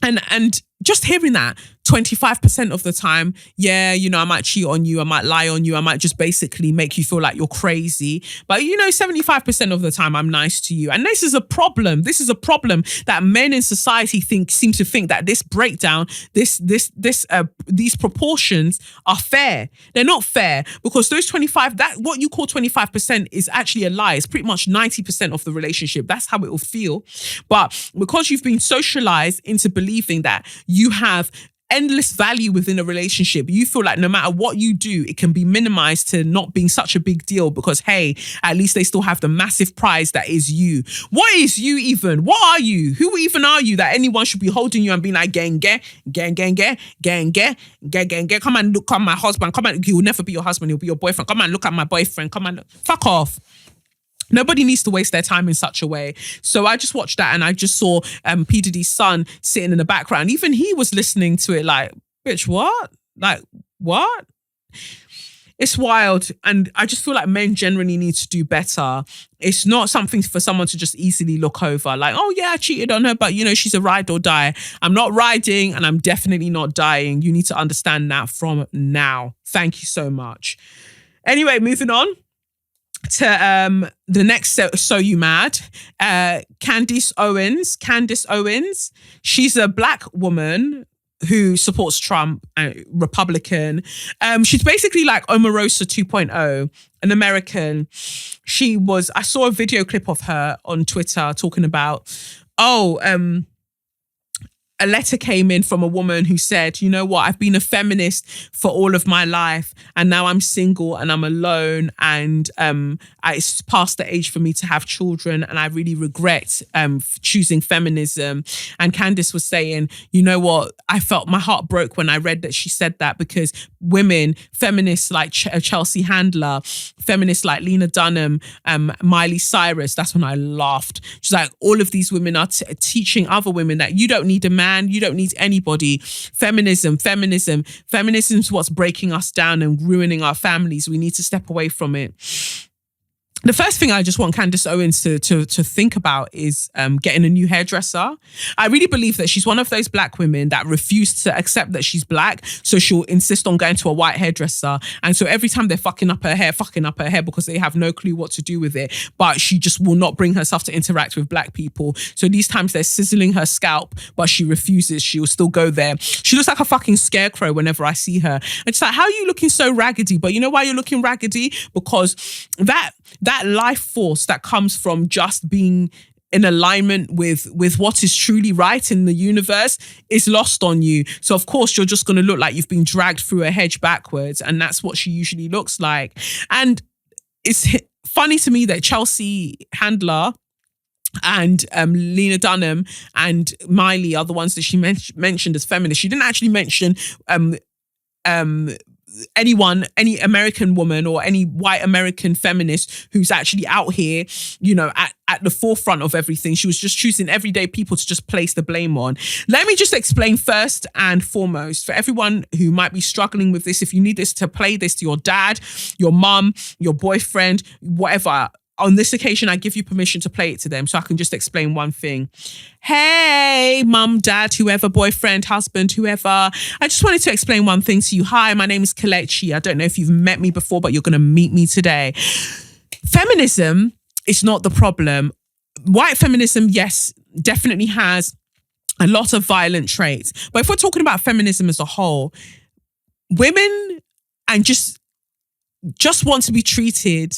And just hearing that 25% of the time, I might cheat on you, I might lie on you, I might just basically make you feel like you're crazy. But 75% of the time I'm nice to you. And this is a problem. This is a problem that men in society seem to think that this breakdown, these proportions are fair. They're not fair because those 25, that what you call 25% is actually a lie. It's pretty much 90% of the relationship. That's how it will feel. But because you've been socialized into believing that you have endless value within a relationship, you feel like no matter what you do, it can be minimized to not being such a big deal because, hey, at least they still have the massive prize that is you. What is you even? What are you? Who even are you that anyone should be holding you and being like, gang, come and look at my husband. Come and, he will never be your husband. He'll be your boyfriend. Come and look at my boyfriend. Come and look. Fuck off. Nobody needs to waste their time in such a way. So I just watched that and I just saw P. Diddy's son sitting in the background. Even he was listening to it like, bitch, what? Like, what? It's wild. And I just feel like men generally need to do better. It's not something for someone to just easily look over. Like, oh yeah, I cheated on her, but she's a ride or die. I'm not riding and I'm definitely not dying. You need to understand that from now. Thank you so much. Anyway, moving on to the next So You Mad. Candace Owens. She's a black woman who supports Trump, Republican. She's basically like Omarosa 2.0, an American. I saw a video clip of her on Twitter talking about, a letter came in from a woman who said, you know what, I've been a feminist for all of my life and now I'm single and I'm alone and it's past the age for me to have children and I really regret choosing feminism. And Candace was saying, you know what, I felt my heart broke when I read that she said that, because women, feminists like Chelsea Handler, feminists like Lena Dunham, Miley Cyrus, that's when I laughed. She's like, all of these women are teaching other women that you don't need a man, you don't need anybody. Feminism is what's breaking us down and ruining our families. We need to step away from it. The first thing I just want Candace Owens to think about is getting a new hairdresser. I really believe that she's one of those black women that refuse to accept that she's black, so she'll insist on going to a white hairdresser. And so every time they're fucking up her hair because they have no clue what to do with it, but she just will not bring herself to interact with black people. So these times they're sizzling her scalp, but she refuses. She will still go there. She looks like a fucking scarecrow whenever I see her. It's like, how are you looking so raggedy? But you know why you're looking raggedy? Because that life force that comes from just being in alignment with what is truly right in the universe is lost on you. So of course you're just going to look like you've been dragged through a hedge backwards, and that's what she usually looks like. And it's funny to me that Chelsea Handler and Lena Dunham and Miley are the ones that she mentioned as feminists. She didn't actually mention any American woman or any white American feminist who's actually out here, at the forefront of everything. She was just choosing everyday people to just place the blame on. Let me just explain first and foremost, for everyone who might be struggling with this, if you need this to play this to your dad, your mum, your boyfriend, whatever, on this occasion, I give you permission to play it to them so I can just explain one thing. Hey, mum, dad, whoever, boyfriend, husband, whoever. I just wanted to explain one thing to you. Hi, my name is Kelechi. I don't know if you've met me before, but you're going to meet me today. Feminism is not the problem. White feminism, yes, definitely has a lot of violent traits. But if we're talking about feminism as a whole, women and just want to be treated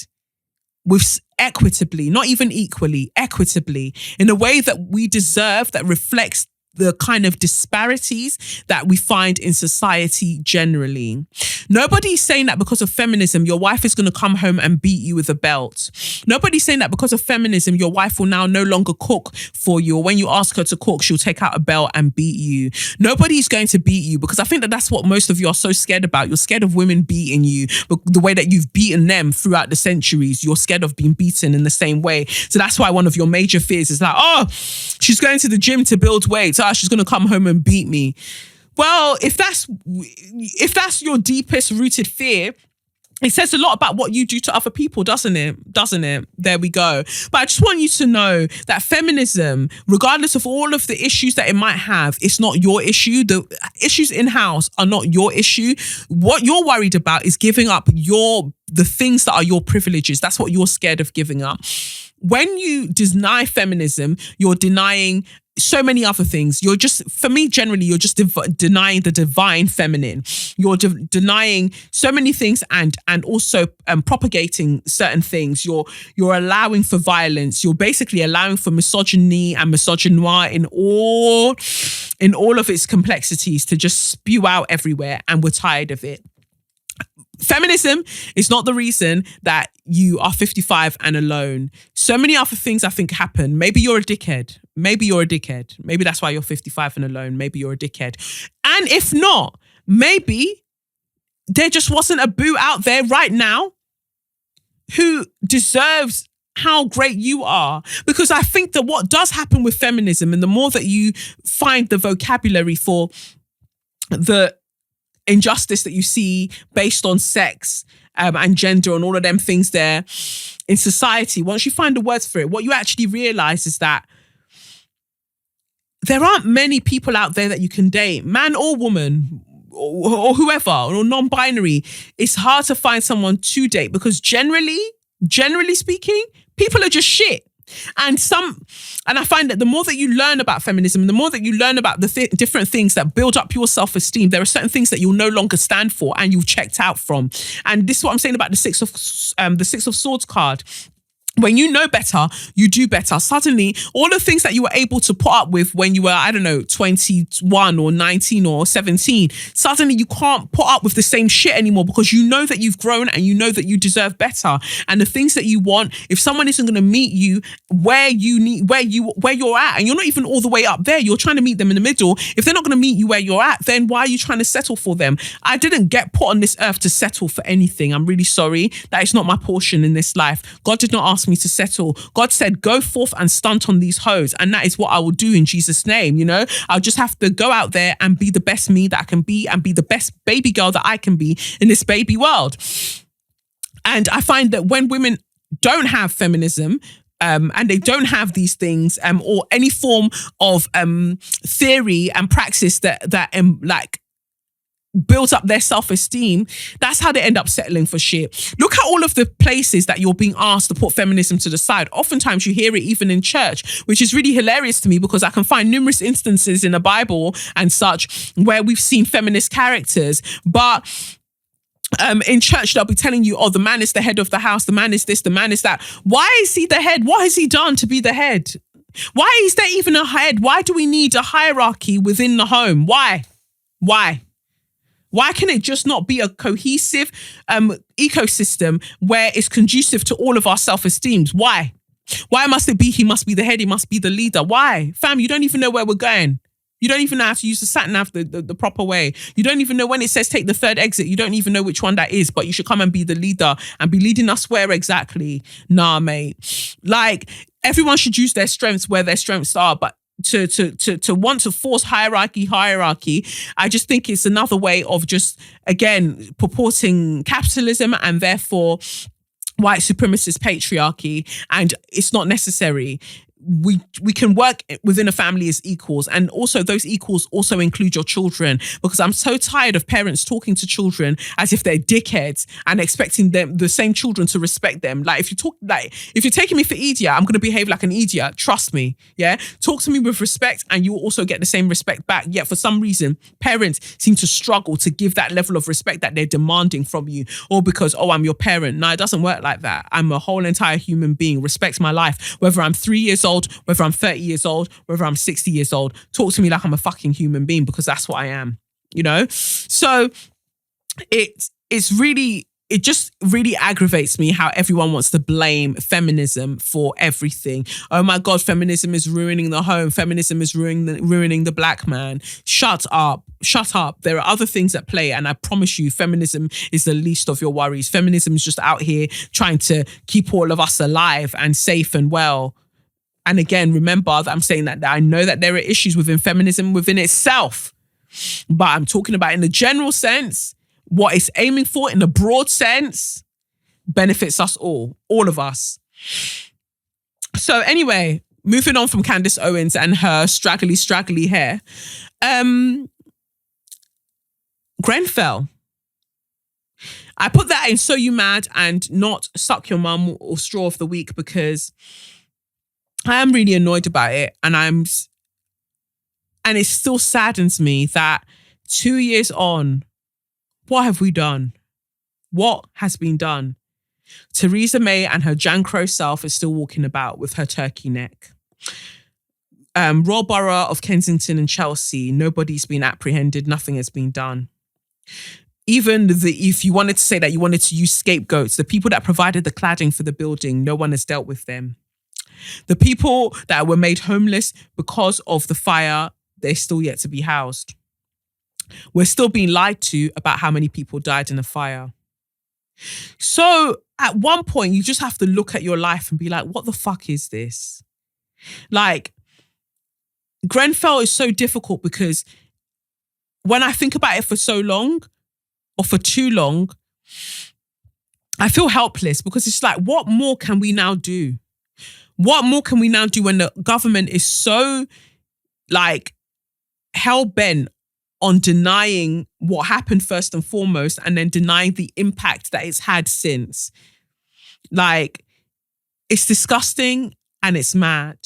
with equitably, not even equally, equitably, in a way that we deserve, that reflects the kind of disparities that we find in society generally. Nobody's saying that because of feminism, your wife is going to come home and beat you with a belt. Nobody's saying that because of feminism, your wife will now no longer cook for you, or when you ask her to cook, she'll take out a belt and beat you. Nobody's going to beat you, because I think that that's what most of you are so scared about. You're scared of women beating you, but the way that you've beaten them throughout the centuries, you're scared of being beaten in the same way. So that's why one of your major fears is like, oh, she's going to the gym to build weight, so she's going to come home and beat me. Well, if that's your deepest rooted fear, it says a lot about what you do to other people, doesn't it? Doesn't it? There we go. But I just want you to know that feminism, regardless of all of the issues that it might have, it's not your issue. The issues in-house are not your issue. What you're worried about is giving up the things that are your privileges. That's what you're scared of giving up. When you deny feminism, you're denying so many other things. You're just, for me, generally, you're just denying the divine feminine. You're denying so many things and also propagating certain things. You're allowing for violence. You're basically allowing for misogyny and misogynoir in all of its complexities to just spew out everywhere, and we're tired of it. Feminism is not the reason that you are 55 and alone. So many other things I think happen. Maybe you're a dickhead. Maybe that's why you're 55 and alone. Maybe you're a dickhead. And if not, maybe there just wasn't a boo out there right now who deserves how great you are. Because I think that what does happen with feminism, and the more that you find the vocabulary for the injustice that you see based on sex, and gender and all of them things there in society, once you find the words for it, what you actually realize is that there aren't many people out there that you can date, man or woman, or whoever, or non-binary. It's hard to find someone to date because generally speaking, people are just shit. And I find that the more that you learn about feminism, the more that you learn about the different things that build up your self-esteem, there are certain things that you'll no longer stand for and you've checked out from. And this is what I'm saying about the Six of Swords card. When you know better, you do better. Suddenly, all the things that you were able to put up with when you were, 21 or 19 or 17, suddenly you can't put up with the same shit anymore because you know that you've grown and you know that you deserve better. And the things that you want, if someone isn't going to meet you where you're at, and you're not even all the way up there, you're trying to meet them in the middle. If they're not going to meet you where you're at, then why are you trying to settle for them? I didn't get put on this earth to settle for anything. I'm really sorry. That is not my portion in this life. God did not ask me to settle. God said, go forth and stunt on these hoes. And that is what I will do in Jesus' name. I'll just have to go out there and be the best me that I can be and be the best baby girl that I can be in this baby world. And I find that when women don't have feminism, and they don't have these things, or any form of theory and praxis that builds up their self-esteem, that's how they end up settling for shit. Look at all of the places that you're being asked to put feminism to the side. Oftentimes you hear it even in church, which is really hilarious to me because I can find numerous instances in the Bible and such where we've seen feminist characters, but in church, they'll be telling you, the man is the head of the house, the man is this, the man is that. Why is he the head? What has he done to be the head? Why is there even a head? Why do we need a hierarchy within the home? Why? Why can it just not be a cohesive ecosystem where it's conducive to all of our self-esteems? Why? Why must it be he must be the head, he must be the leader? Why? Fam, you don't even know where we're going. You don't even know how to use the sat-nav the proper way. You don't even know when it says take the third exit. You don't even know which one that is, but you should come and be the leader and be leading us where exactly? Nah, mate. Like, everyone should use their strengths where their strengths are, but to want to force hierarchy, I just think it's another way of just, again, purporting capitalism and therefore white supremacist patriarchy, and it's not necessary. We can work within a family as equals, and also those equals also include your children, because I'm so tired of parents talking to children as if they're dickheads and expecting them, the same children, to respect them. Like, if you're taking me for idiot, I'm going to behave like an idiot. Trust me. Yeah. Talk to me with respect and you will also get the same respect back. Yet for some reason, parents seem to struggle to give that level of respect that they're demanding from you, or because, I'm your parent. No, it doesn't work like that. I'm a whole entire human being. Respect my life, whether I'm 3 years old, whether I'm 30 years old, whether I'm 60 years old. Talk to me like I'm a fucking human being, because that's what I am, So it just really aggravates me how everyone wants to blame feminism for everything. Oh my God, feminism is ruining the home. Feminism is ruining the black man. Shut up. There are other things at play, and I promise you, feminism is the least of your worries. Feminism is just out here trying to keep all of us alive and safe and well. And again, remember that I'm saying that I know that there are issues within feminism within itself, but I'm talking about in the general sense, what it's aiming for in the broad sense benefits us all of us. So anyway, moving on from Candace Owens and her straggly hair. Grenfell. I put that in So You Mad and not Suck Your Mum or Straw of the Week because I am really annoyed about it, and it still saddens me that 2 years on, what have we done? What has been done? Theresa May and her Jan Crow self is still walking about with her turkey neck. Royal Borough of Kensington and Chelsea, nobody's been apprehended, nothing has been done. Even if you wanted to say that you wanted to use scapegoats, the people that provided the cladding for the building, no one has dealt with them. The people that were made homeless because of the fire, they're still yet to be housed. We're still being lied to about how many people died in the fire. So at one point, you just have to look at your life and be like, what the fuck is this? Like, Grenfell is so difficult because when I think about it for so long, or for too long, I feel helpless because it's like, what more can we now do? What more can we now do when the government is so like hell bent on denying what happened first and foremost, and then denying the impact that it's had since? Like, it's disgusting and it's mad.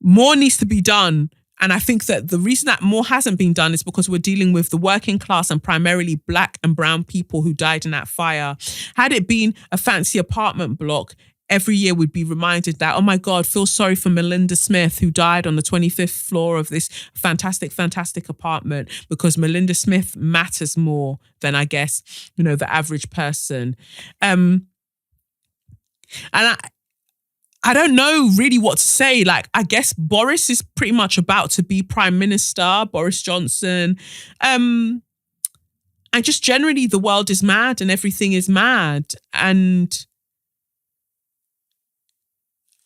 More needs to be done. And I think that the reason that more hasn't been done is because we're dealing with the working class and primarily black and brown people who died in that fire. Had it been a fancy apartment block, every year we'd be reminded that, oh my God, feel sorry for Melinda Smith, who died on the 25th floor of this fantastic, fantastic apartment, because Melinda Smith matters more than, I guess, the average person. And I don't know really what to say. Like, I guess Boris is pretty much about to be Prime Minister, Boris Johnson. And just generally the world is mad and everything is mad.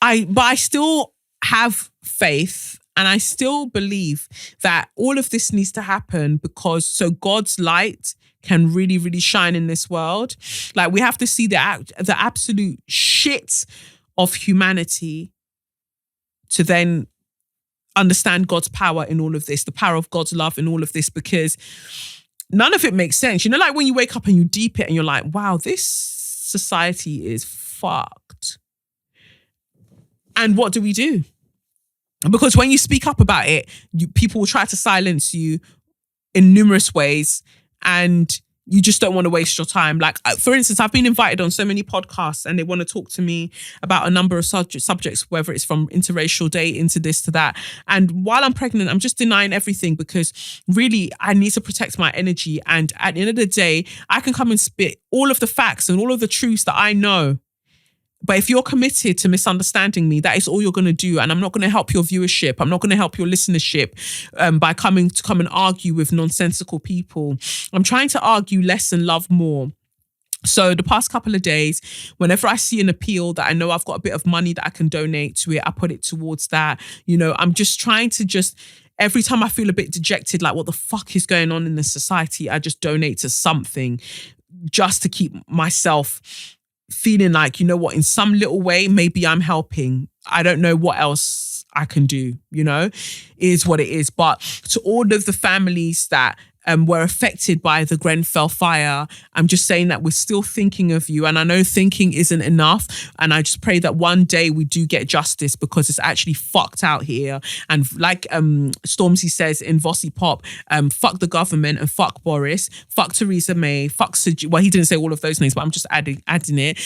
But I still have faith, and I still believe that all of this needs to happen so God's light can really, really shine in this world. Like, we have to see the absolute shit of humanity to then understand God's power in all of this, the power of God's love in all of this, because none of it makes sense. Like when you wake up and you deep it and you're like, wow, this society is fucked. And what do we do? Because when you speak up about it, people will try to silence you in numerous ways, and you just don't want to waste your time. Like, for instance, I've been invited on so many podcasts and they want to talk to me about a number of subjects, whether it's from interracial dating to this to that. And while I'm pregnant, I'm just denying everything because really I need to protect my energy. And at the end of the day, I can come and spit all of the facts and all of the truths that I know. But if you're committed to misunderstanding me, that is all you're going to do. And I'm not going to help your viewership. I'm not going to help your listenership by coming and argue with nonsensical people. I'm trying to argue less and love more. So the past couple of days, whenever I see an appeal that I know I've got a bit of money that I can donate to it, I put it towards that. I'm just trying to every time I feel a bit dejected, like what the fuck is going on in the society, I just donate to something just to keep myself feeling like, in some little way, maybe I'm helping. I don't know what else I can do, is what it is. But to all of the families that were affected by the Grenfell fire, I'm just saying that we're still thinking of you. And I know thinking isn't enough. And I just pray that one day we do get justice, because it's actually fucked out here. And like Stormzy says in Vossi Pop, fuck the government and fuck Boris, fuck Theresa May, fuck well, he didn't say all of those names, but I'm just adding it.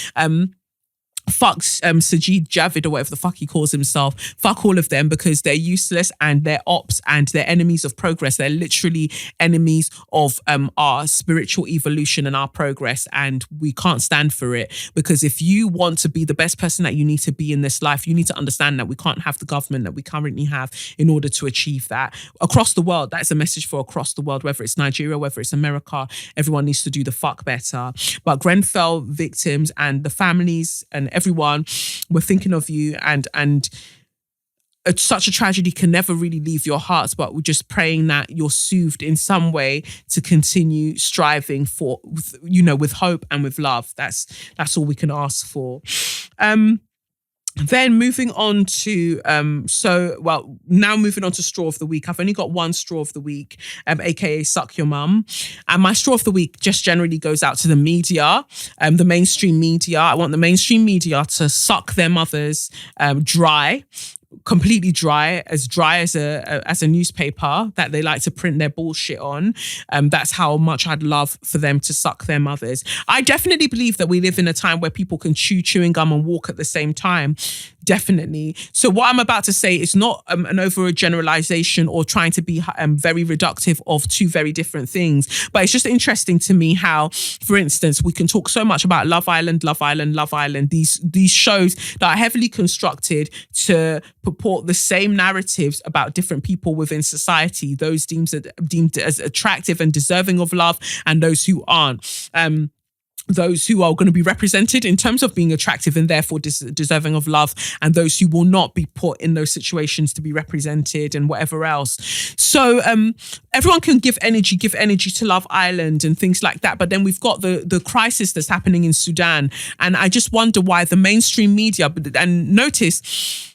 Fuck Sajid Javid or whatever the fuck he calls himself. Fuck all of them, because they're useless and they're ops and they're enemies of progress. They're literally enemies of our spiritual evolution and our progress, and we can't stand for it. Because if you want to be the best person that you need to be in this life, you need to understand that we can't have the government that we currently have in order to achieve that. Across the world, that's a message for across the world, whether it's Nigeria, whether it's America, everyone needs to do the fuck better. But Grenfell victims and the families and everyone, we're thinking of you, and such a tragedy can never really leave your hearts, but we're just praying that you're soothed in some way to continue striving for, with hope and with love. That's all we can ask for. Then moving on to, now moving on to straw of the week. I've only got one straw of the week, aka suck your mum. And my straw of the week just generally goes out to the media, the mainstream media. I want the mainstream media to suck their mothers dry. Completely dry as a newspaper that they like to print their bullshit on. That's how much I'd love for them to suck their mothers. I definitely believe that we live in a time where people can chew chewing gum and walk at the same time. Definitely. So what I'm about to say is not an overgeneralization or trying to be very reductive of two very different things, but it's just interesting to me how, for instance, we can talk so much about Love Island, these shows that are heavily constructed to purport the same narratives about different people within society, those deemed as attractive and deserving of love, and those who aren't. those who are going to be represented in terms of being attractive and therefore deserving of love, and those who will not be put in those situations to be represented and whatever else. So everyone can give energy to Love Island and things like that. But then we've got the crisis that's happening in Sudan. And I just wonder why the mainstream media, and notice,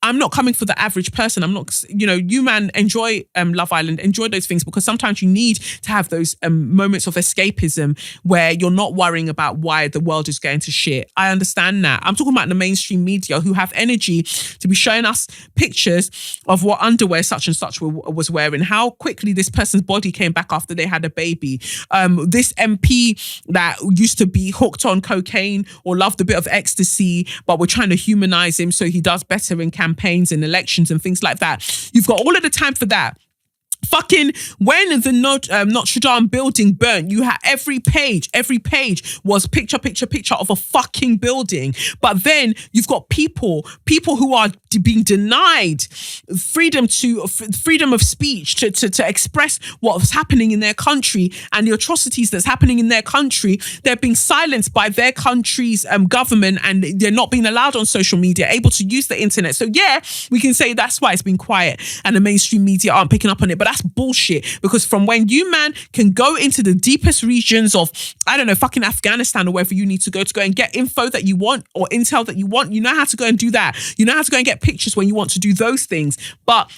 I'm not coming for the average person. I'm not, you man, enjoy Love Island, enjoy those things, because sometimes you need to have those moments of escapism where you're not worrying about why the world is going to shit. I understand that. I'm talking about the mainstream media who have energy to be showing us pictures of what underwear such and such was wearing, how quickly this person's body came back after they had a baby. This MP that used to be hooked on cocaine or loved a bit of ecstasy, but we're trying to humanize him so he does better in campaigns and elections and things like that. You've got all of the time for that. Fucking when the Notre Dame building burnt, you had every page was picture of a fucking building. But then you've got people who are being denied freedom of speech to express what's happening in their country and the atrocities that's happening in their country. They're being silenced by their country's government, and they're not being allowed on social media, able to use the internet. So yeah, we can say that's why it's been quiet and the mainstream media aren't picking up on it. But that's bullshit, because from when you, man, can go into the deepest regions of, I don't know, fucking Afghanistan or wherever you need to go and get info that you want or intel that you want, you know how to go and do that. You know how to go and get pictures when you want to do those things. But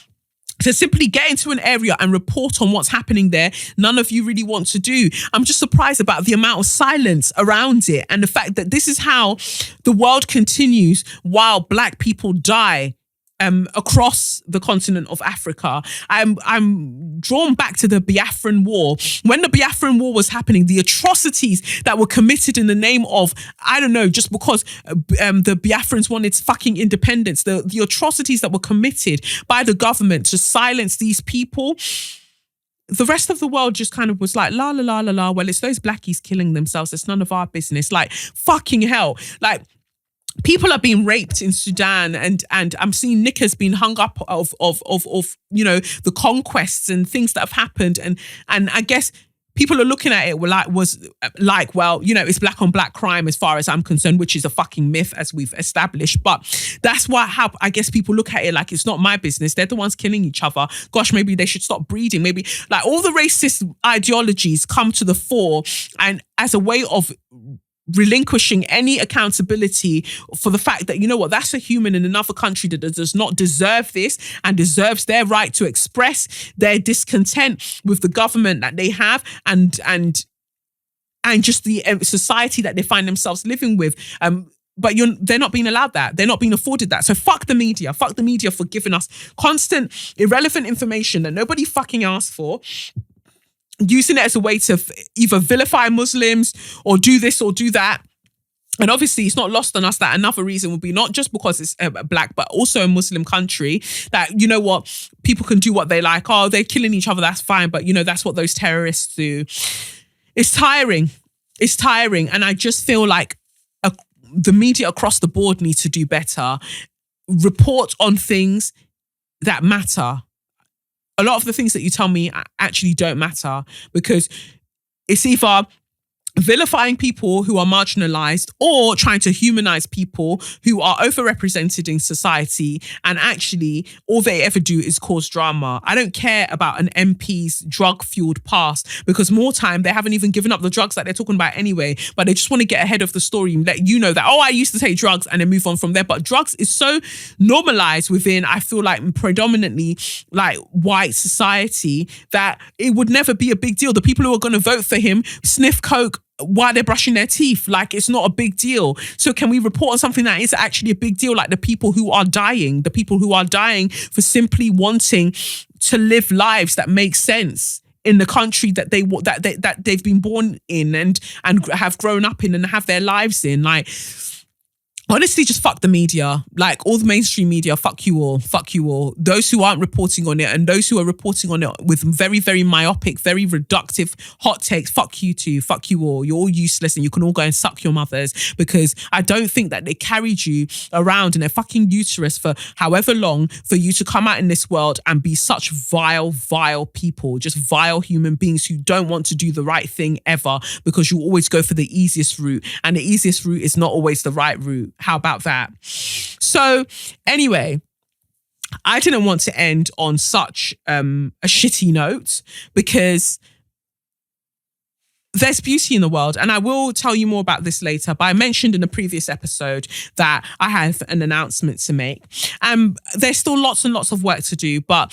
to simply get into an area and report on what's happening there, none of you really want to do. I'm just surprised about the amount of silence around it, and the fact that this is how the world continues while Black people die across the continent of Africa. I'm drawn back to the Biafran War. When the Biafran War was happening, the atrocities that were committed in the name of, I don't know, just because the Biafrans wanted fucking independence, the atrocities that were committed by the government to silence these people, the rest of the world just kind of was like, la, la, la, la, la, well, it's those blackies killing themselves. It's none of our business. Like, fucking hell. Like, people are being raped in Sudan, and I'm seeing knickers being hung up of the conquests and things that have happened, and I guess people are looking at it well, it's black on black crime as far as I'm concerned, which is a fucking myth, as we've established. But that's how I guess people look at it, like it's not my business. They're the ones killing each other. Gosh, maybe they should stop breeding. Maybe like all the racist ideologies come to the fore, and as a way of relinquishing any accountability for the fact that, you know what, that's a human in another country that does not deserve this and deserves their right to express their discontent with the government that they have and just the society that they find themselves living with. But they're not being allowed that. They're not being afforded that. So fuck the media. Fuck the media for giving us constant, irrelevant information that nobody fucking asked for, using it as a way to either vilify Muslims or do this or do that. And obviously it's not lost on us that another reason would be not just because it's black, but also a Muslim country, that, you know what, people can do what they like. Oh, they're killing each other, that's fine. But, that's what those terrorists do. It's tiring. It's tiring. And I just feel like the media across the board need to do better. Report on things that matter. A lot of the things that you tell me actually don't matter, because it's either vilifying people who are marginalized or trying to humanize people who are overrepresented in society, and actually all they ever do is cause drama. I don't care about an MP's drug-fueled past, because more time they haven't even given up the drugs that they're talking about anyway, but they just want to get ahead of the story and let you know that, oh, I used to take drugs, and then move on from there. But drugs is so normalized within, I feel like, predominantly like white society, that it would never be a big deal. The people who are going to vote for him sniff coke while they're brushing their teeth. Like, it's not a big deal. So can we report on something that is actually a big deal, like the people who are dying for simply wanting to live lives that make sense in the country that they've been born in and have grown up in and have their lives in? Like, honestly, just fuck the media. Like all the mainstream media, fuck you all. Fuck you all. Those who aren't reporting on it and those who are reporting on it with very, very myopic, very reductive hot takes, fuck you too. Fuck you all. You're all useless and you can all go and suck your mothers, because I don't think that they carried you around in a fucking uterus for however long for you to come out in this world and be such vile, vile people, just vile human beings who don't want to do the right thing ever, because you always go for the easiest route, and the easiest route is not always the right route. How about that? So anyway, I didn't want to end on such a shitty note, because there's beauty in the world. And I will tell you more about this later, but I mentioned in a previous episode that I have an announcement to make. There's still lots and lots of work to do, but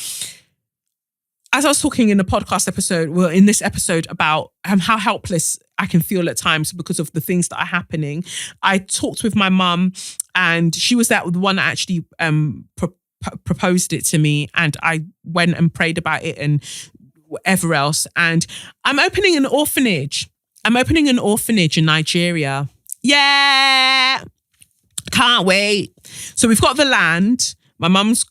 as I was talking in the podcast episode, well, in this episode about how helpless I can feel at times because of the things that are happening, I talked with my mum, and she was the one that actually proposed it to me, and I went and prayed about it and whatever else. And I'm opening an orphanage. I'm opening an orphanage in Nigeria. Yeah, can't wait. So we've got the land. My mum's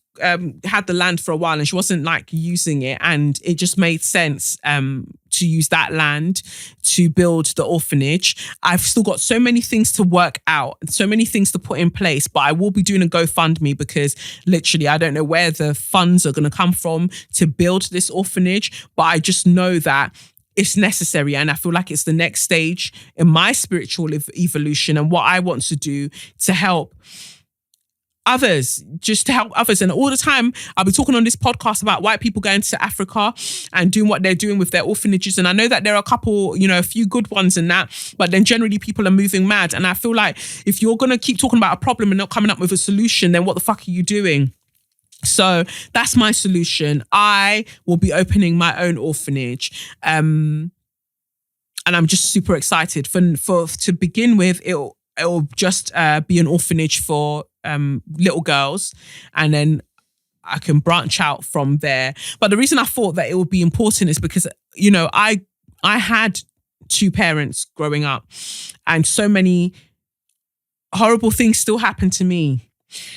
had the land for a while and she wasn't like using it, and it just made sense to use that land to build the orphanage. I've still got so many things to work out, so many things to put in place, but I will be doing a GoFundMe, because literally I don't know where the funds are going to come from to build this orphanage, but I just know that it's necessary, and I feel like it's the next stage in my spiritual evolution and what I want to do to help others, just to help others. And all the time I'll be talking on this podcast about white people going to Africa and doing what they're doing with their orphanages. And I know that there are a couple, a few good ones in that, but then generally people are moving mad. And I feel like if you're going to keep talking about a problem and not coming up with a solution, then what the fuck are you doing? So that's my solution. I will be opening my own orphanage. And I'm just super excited for to begin with. It'll just be an orphanage for little girls, and then I can branch out from there. But the reason I thought that it would be important is because, I had two parents growing up, and so many horrible things still happen to me.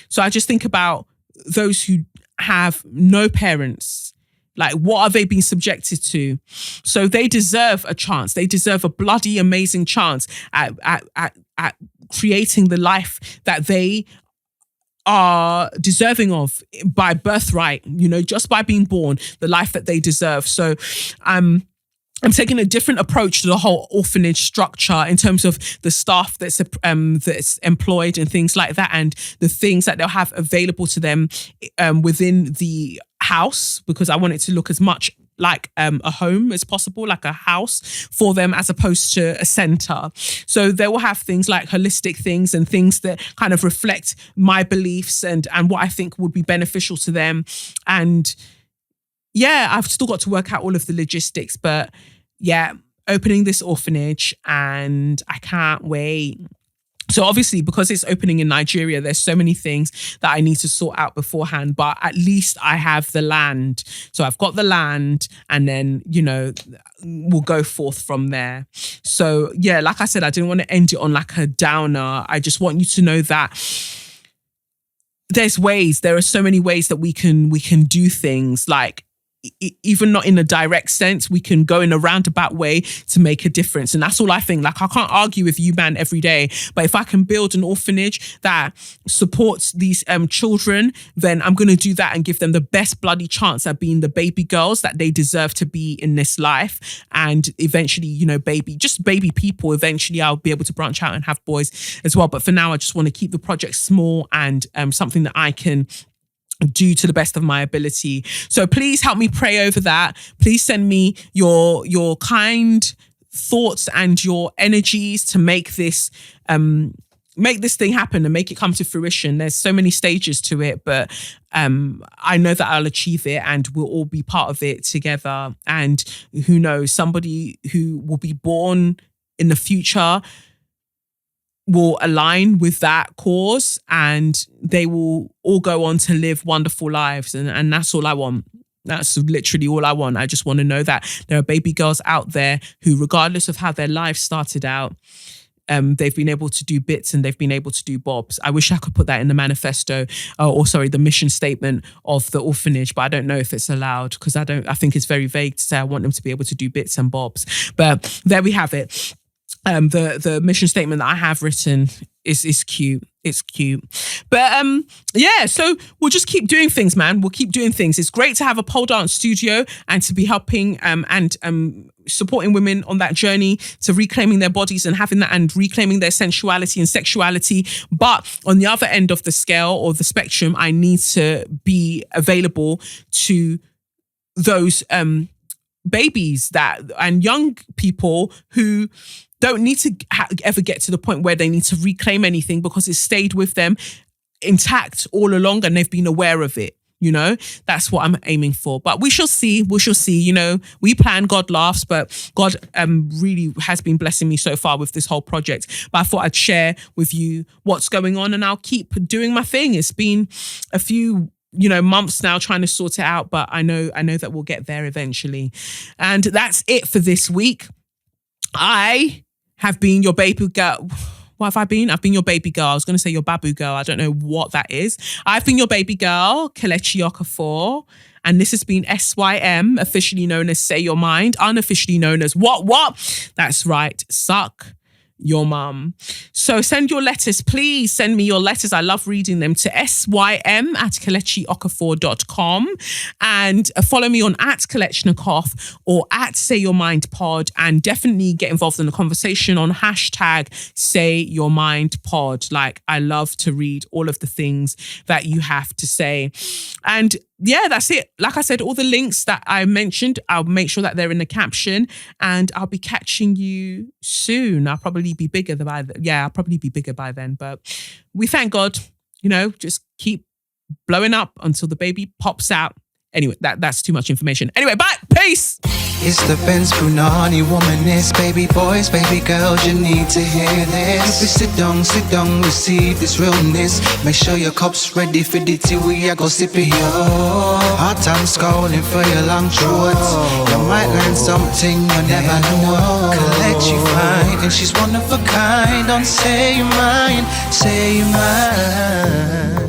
So I just think about those who have no parents. Like, what are they being subjected to? So they deserve a chance. They deserve a bloody amazing chance at creating the life that they are deserving of by birthright, just by being born, the life that they deserve. So I'm taking a different approach to the whole orphanage structure in terms of the staff that's employed and things like that, and the things that they'll have available to them within the house, because I want it to look as much like a home as possible, like a house for them, as opposed to a center. So they will have things like holistic things and things that kind of reflect my beliefs and what I think would be beneficial to them. And yeah, I've still got to work out all of the logistics, but yeah, opening this orphanage, and I can't wait. So obviously, because it's opening in Nigeria, there's so many things that I need to sort out beforehand, but at least I have the land. So I've got the land, and then, we'll go forth from there. So yeah, like I said, I didn't want to end it on like a downer. I just want you to know that there are so many ways that we can do things, like even not in a direct sense, we can go in a roundabout way to make a difference. And that's all I think. Like, I can't argue with you, man, every day, but if I can build an orphanage that supports these children, then I'm going to do that and give them the best bloody chance at being the baby girls that they deserve to be in this life. And eventually, baby people, eventually I'll be able to branch out and have boys as well. But for now, I just want to keep the project small and something that I can do to the best of my ability. So please help me pray over that. Please send me your kind thoughts and your energies to make this thing happen and make it come to fruition. There's so many stages to it, but I know that I'll achieve it, and we'll all be part of it together. And who knows, somebody who will be born in the future will align with that cause, and they will all go on to live wonderful lives. And that's all I want. That's literally all I want. I just want to know that there are baby girls out there who, regardless of how their life started out, they've been able to do bits and they've been able to do bobs. I wish I could put that in the manifesto, the mission statement of the orphanage, but I don't know if it's allowed because I think it's very vague to say I want them to be able to do bits and bobs. But there we have it. The mission statement that I have written is cute. It's cute. But so we'll just keep doing things, man. We'll keep doing things. It's great to have a pole dance studio and to be helping and supporting women on that journey to reclaiming their bodies and having that and reclaiming their sensuality and sexuality. But on the other end of the scale or the spectrum, I need to be available to those babies and young people who don't need to ever get to the point where they need to reclaim anything because it's stayed with them intact all along and they've been aware of it. You know, that's what I'm aiming for. But we shall see. We shall see. You know, we plan, God laughs, but God really has been blessing me so far with this whole project. But I thought I'd share with you what's going on and I'll keep doing my thing. It's been a few months now trying to sort it out, but I know that we'll get there eventually. And that's it for this week. I have been your baby girl. What have I been? I've been your baby girl. I was going to say your babu girl. I don't know what that is. I've been your baby girl, Kelechi Okafor. And this has been SYM, officially known as Say Your Mind, unofficially known as what? That's right. Suck your mum. So send your letters, please send me your letters. I love reading them to SYM@KelechiOkafor.com and follow me on @Kelechnikov or @SayYourMindPod and definitely get involved in the conversation on #SayYourMindPod. Like, I love to read all of the things that you have to say. And yeah, that's it. Like I said, all the links that I mentioned, I'll make sure that they're in the caption and I'll be catching you soon. I'll probably be bigger by then. But we thank God, just keep blowing up until the baby pops out. Anyway, that's too much information. Anyway, bye. Peace. It's the Benz Brunani womanist, baby boys, baby girls, you need to hear this. If you sit down, receive this realness. Make sure your cup's ready for the tea, we are go sip it, yo. Hard time scrolling for your long throats. You might learn something you never know. Kelechi fine, and she's one of a kind. Don't say your mind, say your mind.